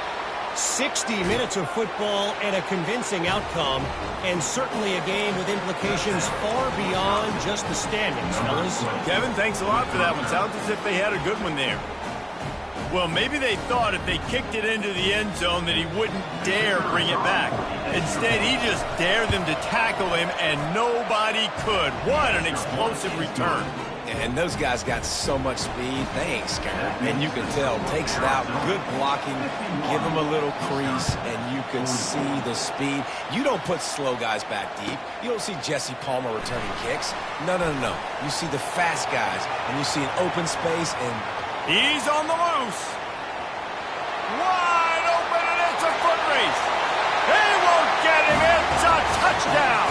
60 minutes of football and a convincing outcome, and certainly a game with implications far beyond just the standings, fellas. Kevin, thanks a lot for that one. Sounds as if they had a good one there. Well, maybe they thought if they kicked it into the end zone that he wouldn't dare bring it back. Instead, he just dared them to tackle him, and nobody could. What an explosive return. And those guys got so much speed, they ain't scared. And you can tell, takes it out, good blocking, give them a little crease, and you can see the speed. You don't put slow guys back deep. You don't see Jesse Palmer returning kicks. No. You see the fast guys, and you see an open space, and he's on the loose. Wide open, and it's a foot race. He won't get him. It's a touchdown.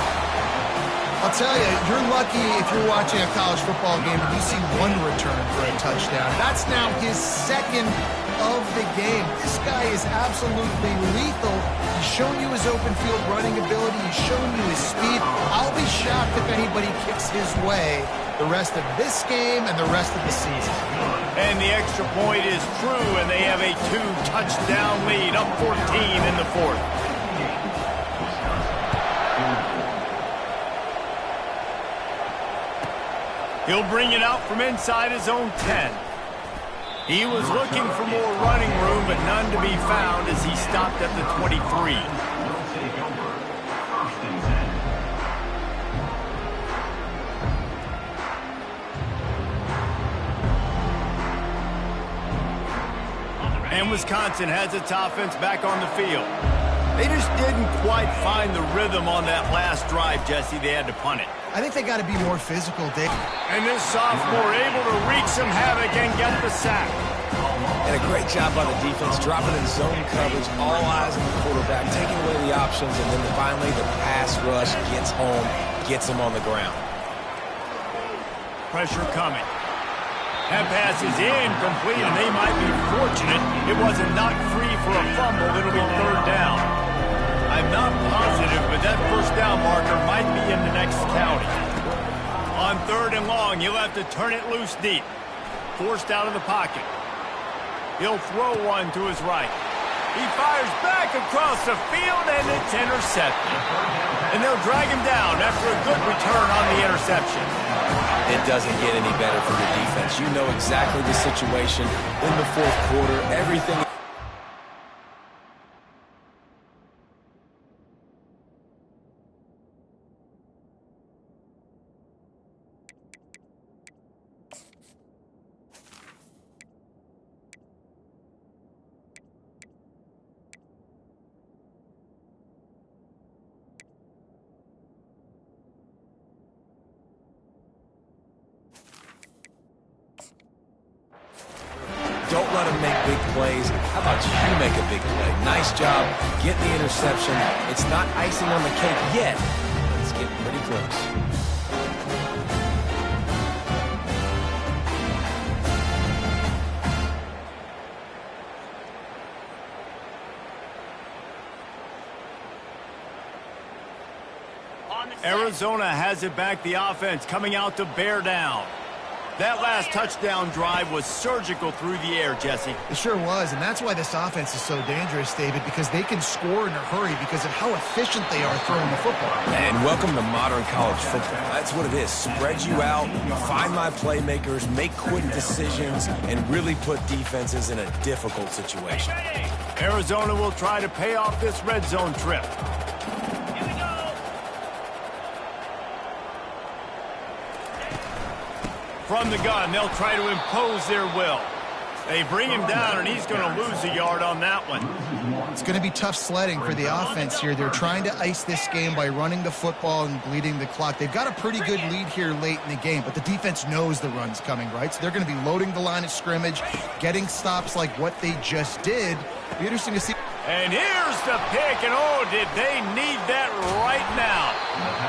I'll tell you, you're lucky if you're watching a college football game and you see one return for a touchdown. That's now his second of the game. This guy is absolutely lethal. He's shown you his open field running ability. He's shown you his speed. I'll be shocked if anybody kicks his way the rest of this game and the rest of the season. And the extra point is true, and they have a 2-touchdown lead, up 14 in the fourth. He'll bring it out from inside his own 10. He was looking for more running room, but none to be found as he stopped at the 23. And Wisconsin has its offense back on the field. They just didn't quite find the rhythm on that last drive, Jesse. They had to punt it. I think they got to be more physical, Dave. And this sophomore able to wreak some havoc and get the sack. And a great job by the defense, dropping in zone coverage, all eyes on the quarterback, taking away the options, and then finally the pass rush gets home, gets him on the ground. Pressure coming. That pass is incomplete, and they might be fortunate it wasn't knocked free for a fumble. It'll be third down. I'm not positive, but that first down marker might be in the next county. On third and long, he'll have to turn it loose deep. Forced out of the pocket. He'll throw one to his right. He fires back across the field, and it's intercepted. And they'll drag him down after a good return on the interception. It doesn't get any better for the defense. You know exactly the situation in the fourth quarter. Everything. Don't let him make big plays. How about you make a big play? Nice job getting the interception. It's not icing on the cake yet, but it's getting pretty close. Arizona has it back, the offense coming out to bear down. That last touchdown drive was surgical through the air, Jesse. It sure was, and that's why this offense is so dangerous, David, because they can score in a hurry because of how efficient they are throwing the football. And welcome to modern college football. That's what it is. Spread you out, find my playmakers, make quick decisions, and really put defenses in a difficult situation. Arizona will try to pay off this red zone trip. From the gun, they'll try to impose their will. They bring him down, and he's going to lose a yard on that one. It's going to be tough sledding for the offense here. They're trying to ice this game by running the football and bleeding the clock. They've got a pretty good lead here late in the game, but the defense knows the run's coming, right? So they're going to be loading the line of scrimmage, getting stops like what they just did. It'll be interesting to see. And here's the pick, and oh, did they need that right now.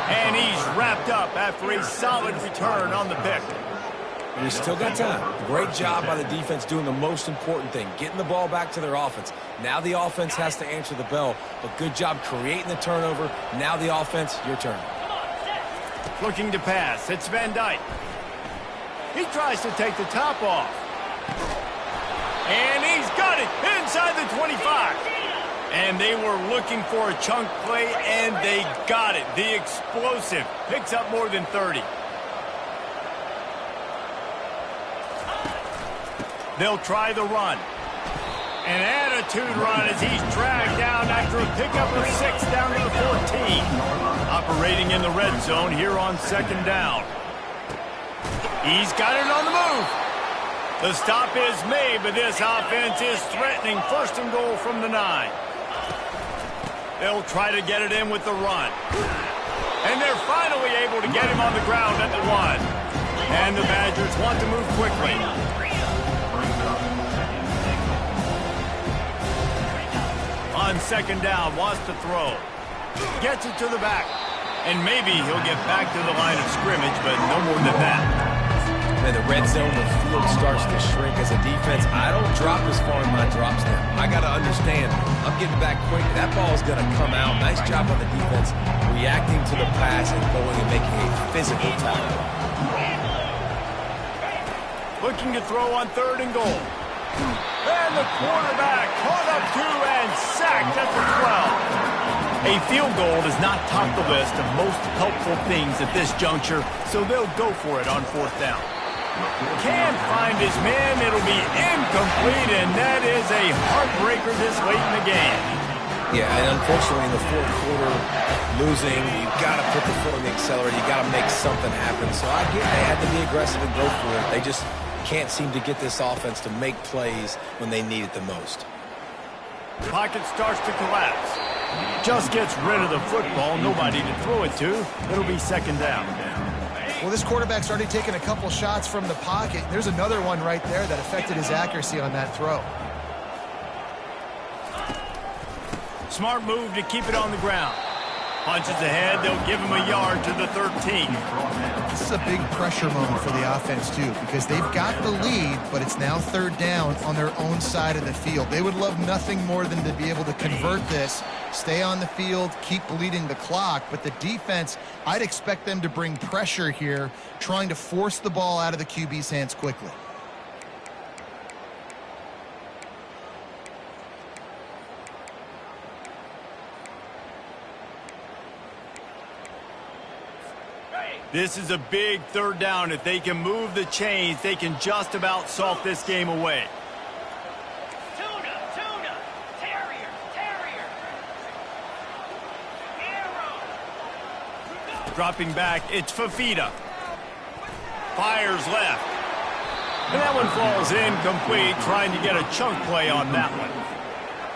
And he's wrapped up after a solid return on the pick. We still got time. Great job by the defense doing the most important thing, getting the ball back to their offense. Now the offense has to answer the bell, but good job creating the turnover. Now the offense, your turn. Looking to pass. It's Van Dyke. He tries to take the top off. And he's got it inside the 25. And they were looking for a chunk play, and they got it. The explosive picks up more than 30. They'll try the run. An attitude run as he's dragged down after a pickup of 6 down to the 14. Operating in the red zone here on second down. He's got it on the move. The stop is made, but this offense is threatening first and goal from the 9. They'll try to get it in with the run. And they're finally able to get him on the ground at the 1. And the Badgers want to move quickly. On second down, wants to throw. Gets it to the back. And maybe he'll get back to the line of scrimmage, but no more than that. And the red zone, the field starts to shrink as a defense. I don't drop as far as my drops now. I got to understand, I'm getting back quick. That ball is going to come out. Nice job on the defense, reacting to the pass and going and making a physical tackle. Looking to throw on third and goal. And the quarterback caught up to and sacked at the 12. A field goal does not top the list of most helpful things at this juncture, so they'll go for it on fourth down. Can't find his man. It'll be incomplete, and that is a heartbreaker this late in the game. Yeah, and unfortunately in the fourth quarter, losing, you've got to put the foot on the accelerator. You've got to make something happen. So I get they had to be aggressive and go for it. They just can't seem to get this offense to make plays when they need it the most. Pocket starts to collapse. Just gets rid of the football. Nobody to throw it to. It'll be second down. Well, this quarterback's already taken a couple shots from the pocket. There's another one right there that affected his accuracy on that throw. Smart move to keep it on the ground. Punches ahead. They'll give him a yard to the 13. This is a big pressure moment for the offense, too, because they've got the lead, but it's now third down on their own side of the field. They would love nothing more than to be able to convert this, stay on the field, keep bleeding the clock. But the defense, I'd expect them to bring pressure here, trying to force the ball out of the QB's hands quickly. This is a big third down. If they can move the chains, they can just about salt this game away. Tuna, Terrier. Arrow. Dropping back, it's Fafita. Fires left. And that one falls incomplete, trying to get a chunk play on that one.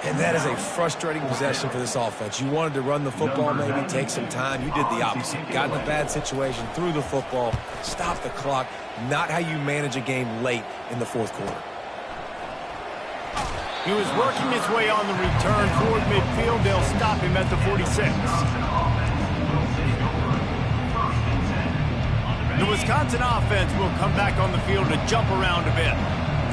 And that is a frustrating possession for this offense. You wanted to run the football, maybe take some time. You did the opposite. Got in a bad situation, threw the football, stopped the clock. Not how you manage a game late in the fourth quarter. He was working his way on the return toward midfield. They'll stop him at the 46. The Wisconsin offense will come back on the field to jump around a bit.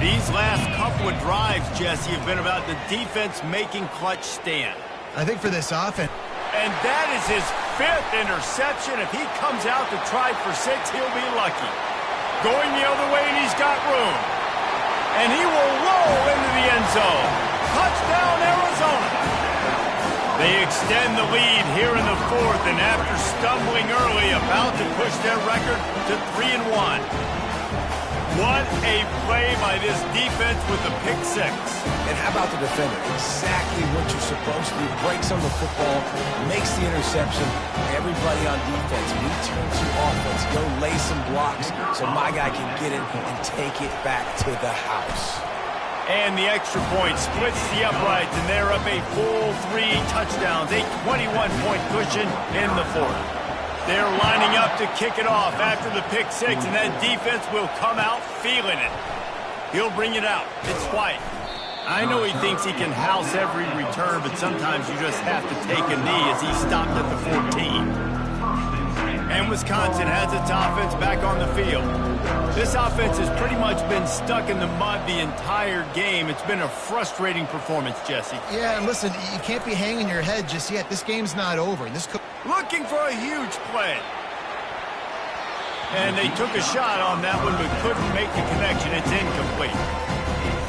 These last couple of drives, Jesse, have been about the defense making clutch stand. I think for this offense. And that is his 5th interception. If he comes out to try for 6, he'll be lucky. Going the other way, and he's got room. And he will roll into the end zone. Touchdown, Arizona. They extend the lead here in the 4th, and after stumbling early, about to push their record to 3-1. What a play by this defense with the pick 6. And how about the defender? Exactly what you're supposed to do. Breaks on the football, makes the interception. Everybody on defense, we turn to offense. Go lay some blocks so my guy can get it and take it back to the house. And the extra point splits the uprights, and they're up a full 3 touchdowns. A 21-point cushion in the 4th. They're lining up to kick it off after the pick 6, and that defense will come out feeling it. He'll bring it out. It's White. I know he thinks he can house every return, but sometimes you just have to take a knee as he stopped at the 14. And Wisconsin has its offense back on the field. This offense has pretty much been stuck in the mud the entire game. It's been a frustrating performance, Jesse. Yeah, and listen, you can't be hanging your head just yet. This game's not over. Looking for a huge play. And they took a shot on that one, but couldn't make the connection. It's incomplete.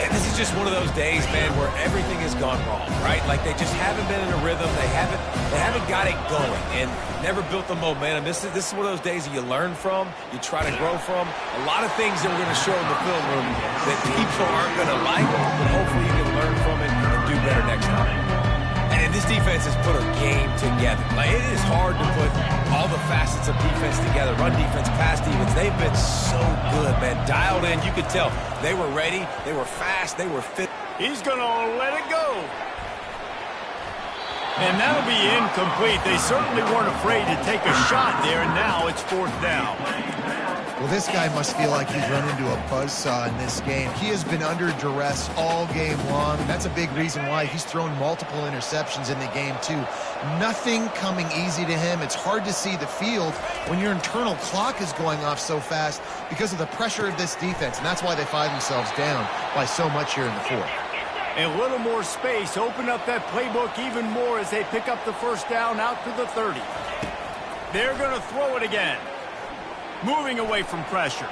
And this is just one of those days, man, where everything has gone wrong, right? Like they just haven't been in a rhythm. They haven't got it going and never built the momentum. This is one of those days that you learn from, you try to grow from. A lot of things that we're going to show in the film room that people aren't going to like, but hopefully you can learn from it and do better next time. And this defense has put a game together. Like, it is hard to put all the facets of defense together. Run defense, pass defense. They've been so good, man. Dialed in. You could tell they were ready. They were fast. They were fit. He's going to let it go. And that'll be incomplete. They certainly weren't afraid to take a shot there, and now it's 4th down. Well, this guy must feel like he's run into a buzzsaw in this game. He has been under duress all game long, and that's a big reason why he's thrown multiple interceptions in the game, too. Nothing coming easy to him. It's hard to see the field when your internal clock is going off so fast because of the pressure of this defense, and that's why they find themselves down by so much here in the 4th. A little more space, open up that playbook even more as they pick up the 1st down out to the 30. They're going to throw it again. Moving away from pressure.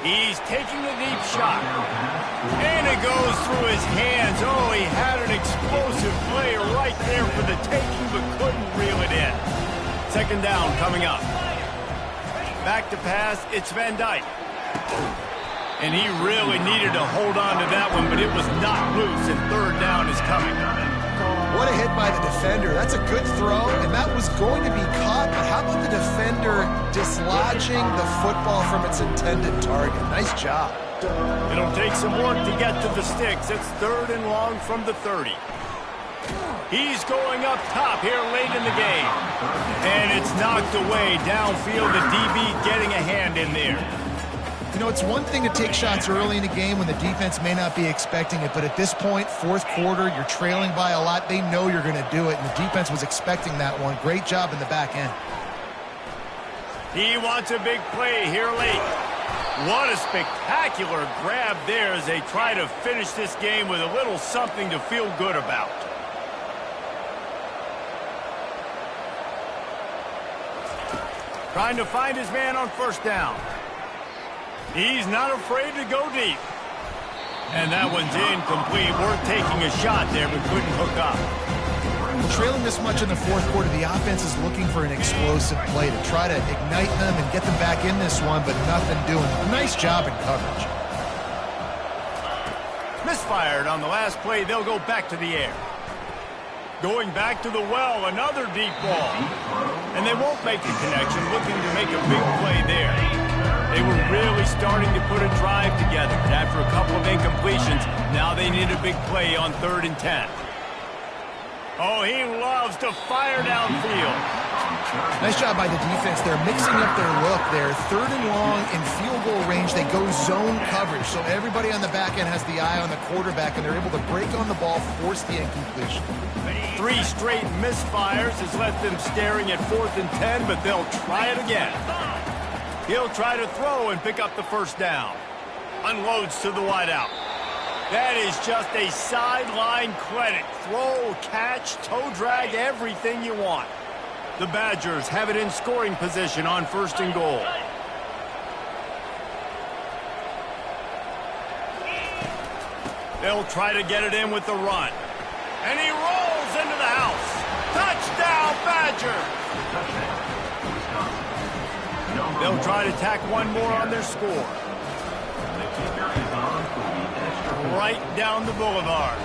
He's taking a deep shot. And it goes through his hands. Oh, he had an explosive play right there for the taking, but couldn't reel it in. 2nd down coming up. Back to pass, it's Van Dyke. And he really needed to hold on to that one, but it was not loose, and 3rd down is coming. What a hit by the defender. That's a good throw, and that was going to be caught, but how about the defender dislodging the football from its intended target? Nice job. It'll take some work to get to the sticks. It's 3rd and long from the 30. He's going up top here late in the game. And it's knocked away downfield. The DB getting a hand in there. You know, it's one thing to take shots early in the game when the defense may not be expecting it, but at this point, 4th quarter, you're trailing by a lot. They know you're going to do it, and the defense was expecting that one. Great job in the back end. He wants a big play here late. What a spectacular grab there as they try to finish this game with a little something to feel good about. Trying to find his man on 1st down. He's not afraid to go deep. And that one's incomplete. Worth taking a shot there, but couldn't hook up. Trailing this much in the 4th quarter, the offense is looking for an explosive play to try to ignite them and get them back in this one, but nothing doing. A nice job in coverage. Misfired on the last play. They'll go back to the air. Going back to the well, another deep ball. And they won't make a connection, looking to make a big play there. They were really starting to put a drive together. And after a couple of incompletions, now they need a big play on 3rd and 10. Oh, he loves to fire downfield. Nice job by the defense. They're mixing up their look there. 3rd and long in field goal range. They go zone coverage. So everybody on the back end has the eye on the quarterback, and they're able to break on the ball, force the incompletion. 3 straight misfires has left them staring at 4th and 10, but they'll try it again. He'll try to throw and pick up the 1st down. Unloads to the wideout. That is just a sideline credit. Throw, catch, toe drag, everything you want. The Badgers have it in scoring position on 1st and goal. They'll try to get it in with the run. And he rolls into the house. Touchdown, Badgers! They'll try to tack one more on their score. Right down the boulevard.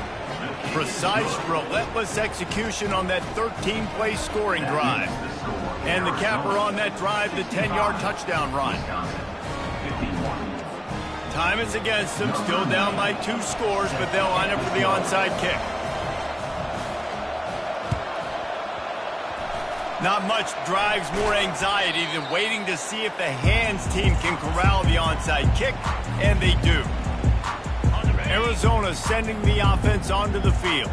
Precise, relentless execution on that 13-play scoring drive. And the capper on that drive, the 10-yard touchdown run. Time is against them, still down by 2 scores, but they'll line up for the onside kick. Not much drives more anxiety than waiting to see if the hands team can corral the onside kick, and they do. Arizona sending the offense onto the field.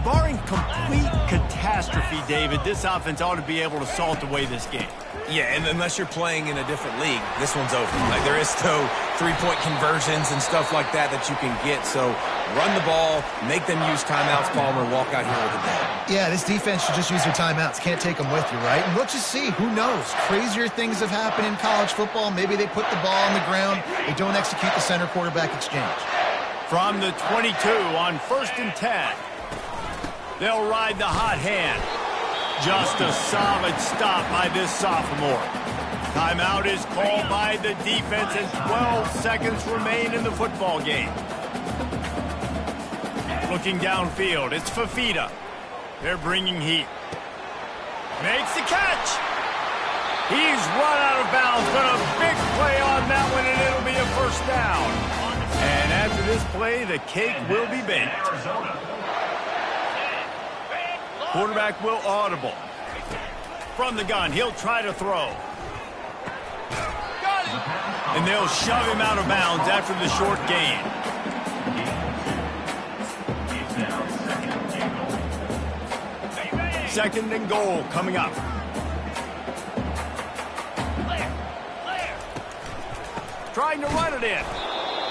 Barring complete catastrophe, David, this offense ought to be able to salt away this game. Yeah, and unless you're playing in a different league, this one's over. Like, there is no three-point conversions and stuff like that you can get. So run the ball, make them use timeouts, Palmer, walk out here with a dub. Yeah, this defense should just use their timeouts. Can't take them with you, right? And let's just see. Who knows? Crazier things have happened in college football. Maybe they put the ball on the ground. They don't execute the center quarterback exchange. From the 22 on 1st and 10. They'll ride the hot hand. Just a solid stop by this sophomore. Timeout is called by the defense and 12 seconds remain in the football game. Looking downfield, it's Fafita. They're bringing heat. Makes the catch. He's run out of bounds, but a big play on that one, and it'll be a first down. And after this play, the cake will be baked. Quarterback will audible. From the gun, he'll try to throw. And they'll shove him out of bounds after the short gain. Second and goal coming up. Trying to run it in.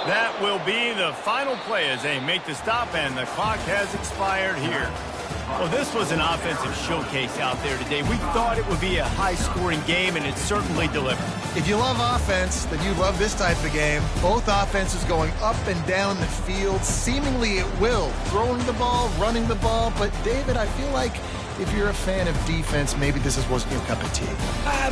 That will be the final play as they make the stop, and the clock has expired here. Well, this was an offensive showcase out there today. We thought it would be a high-scoring game, and it certainly delivered. If you love offense, then you love this type of game. Both offenses going up and down the field, seemingly at will. Throwing the ball, running the ball. But, David, I feel like if you're a fan of defense, maybe this wasn't your cup of tea.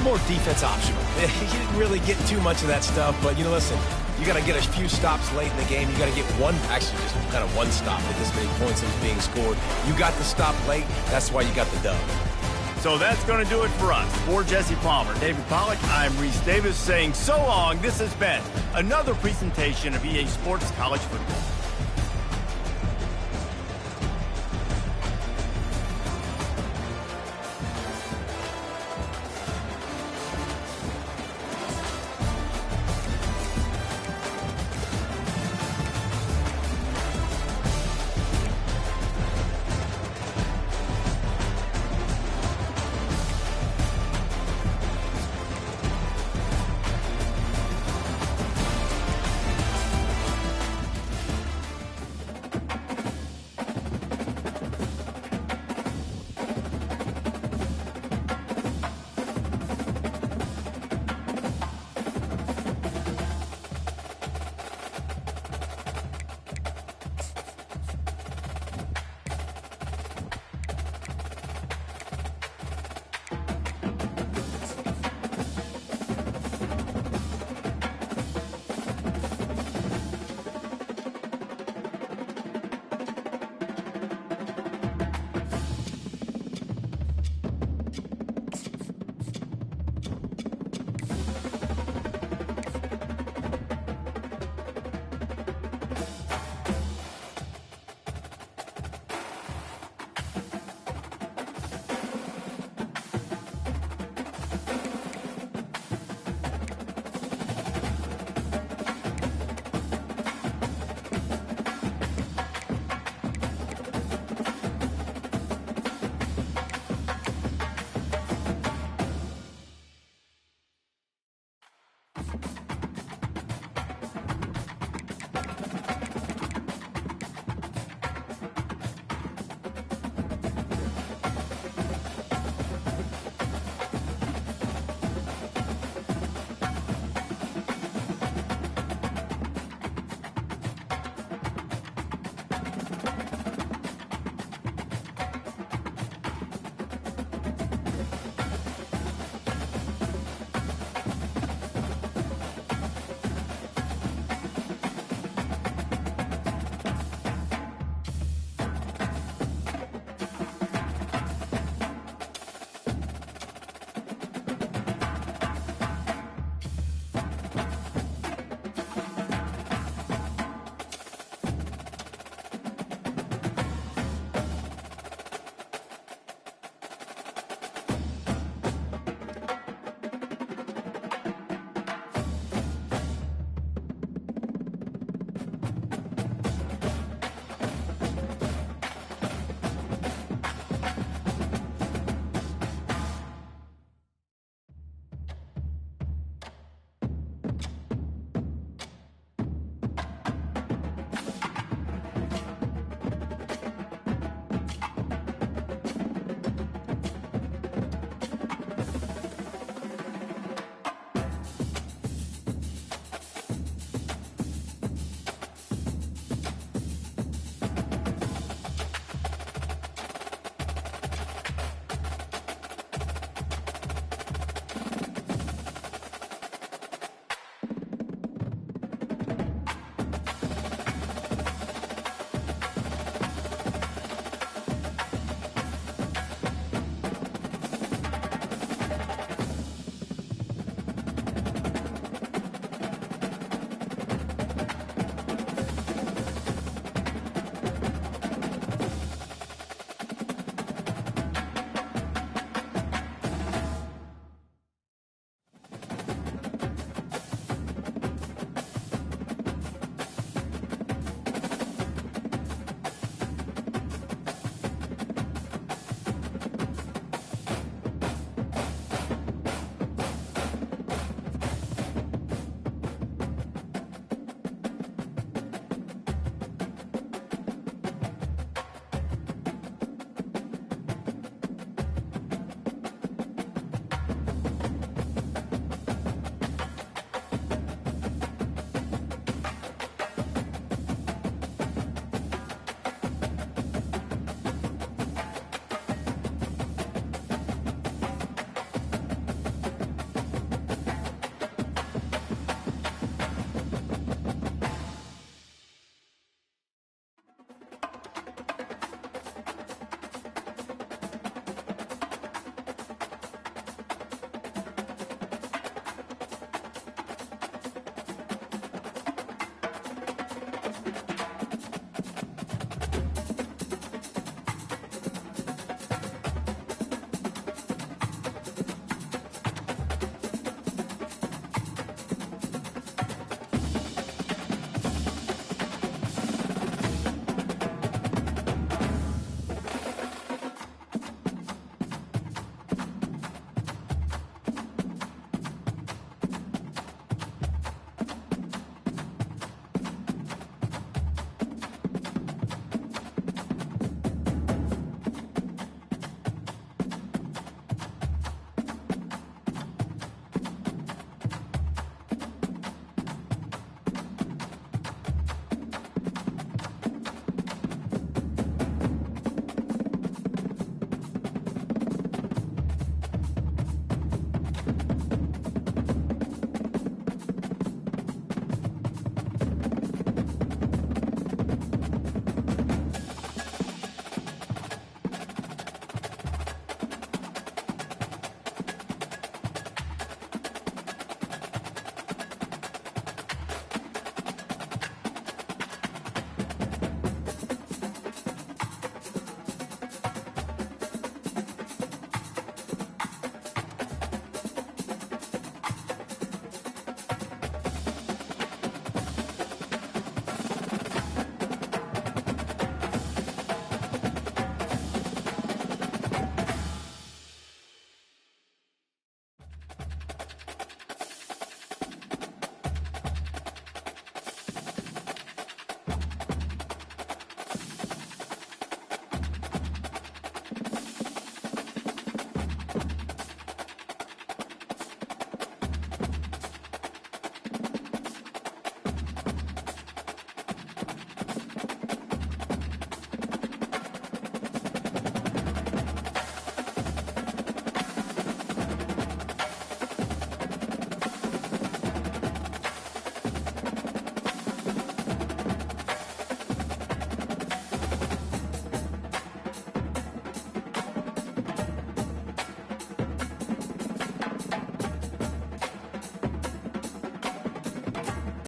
More defense optional. You didn't really get too much of that stuff, but, listen, you got to get a few stops late in the game. You got to get just kind of one stop with this many points that was being scored. You got the stop late. That's why you got the dub. So that's going to do it for us. For Jesse Palmer, David Pollack, I'm Reese Davis saying so long. This has been another presentation of EA Sports College Football.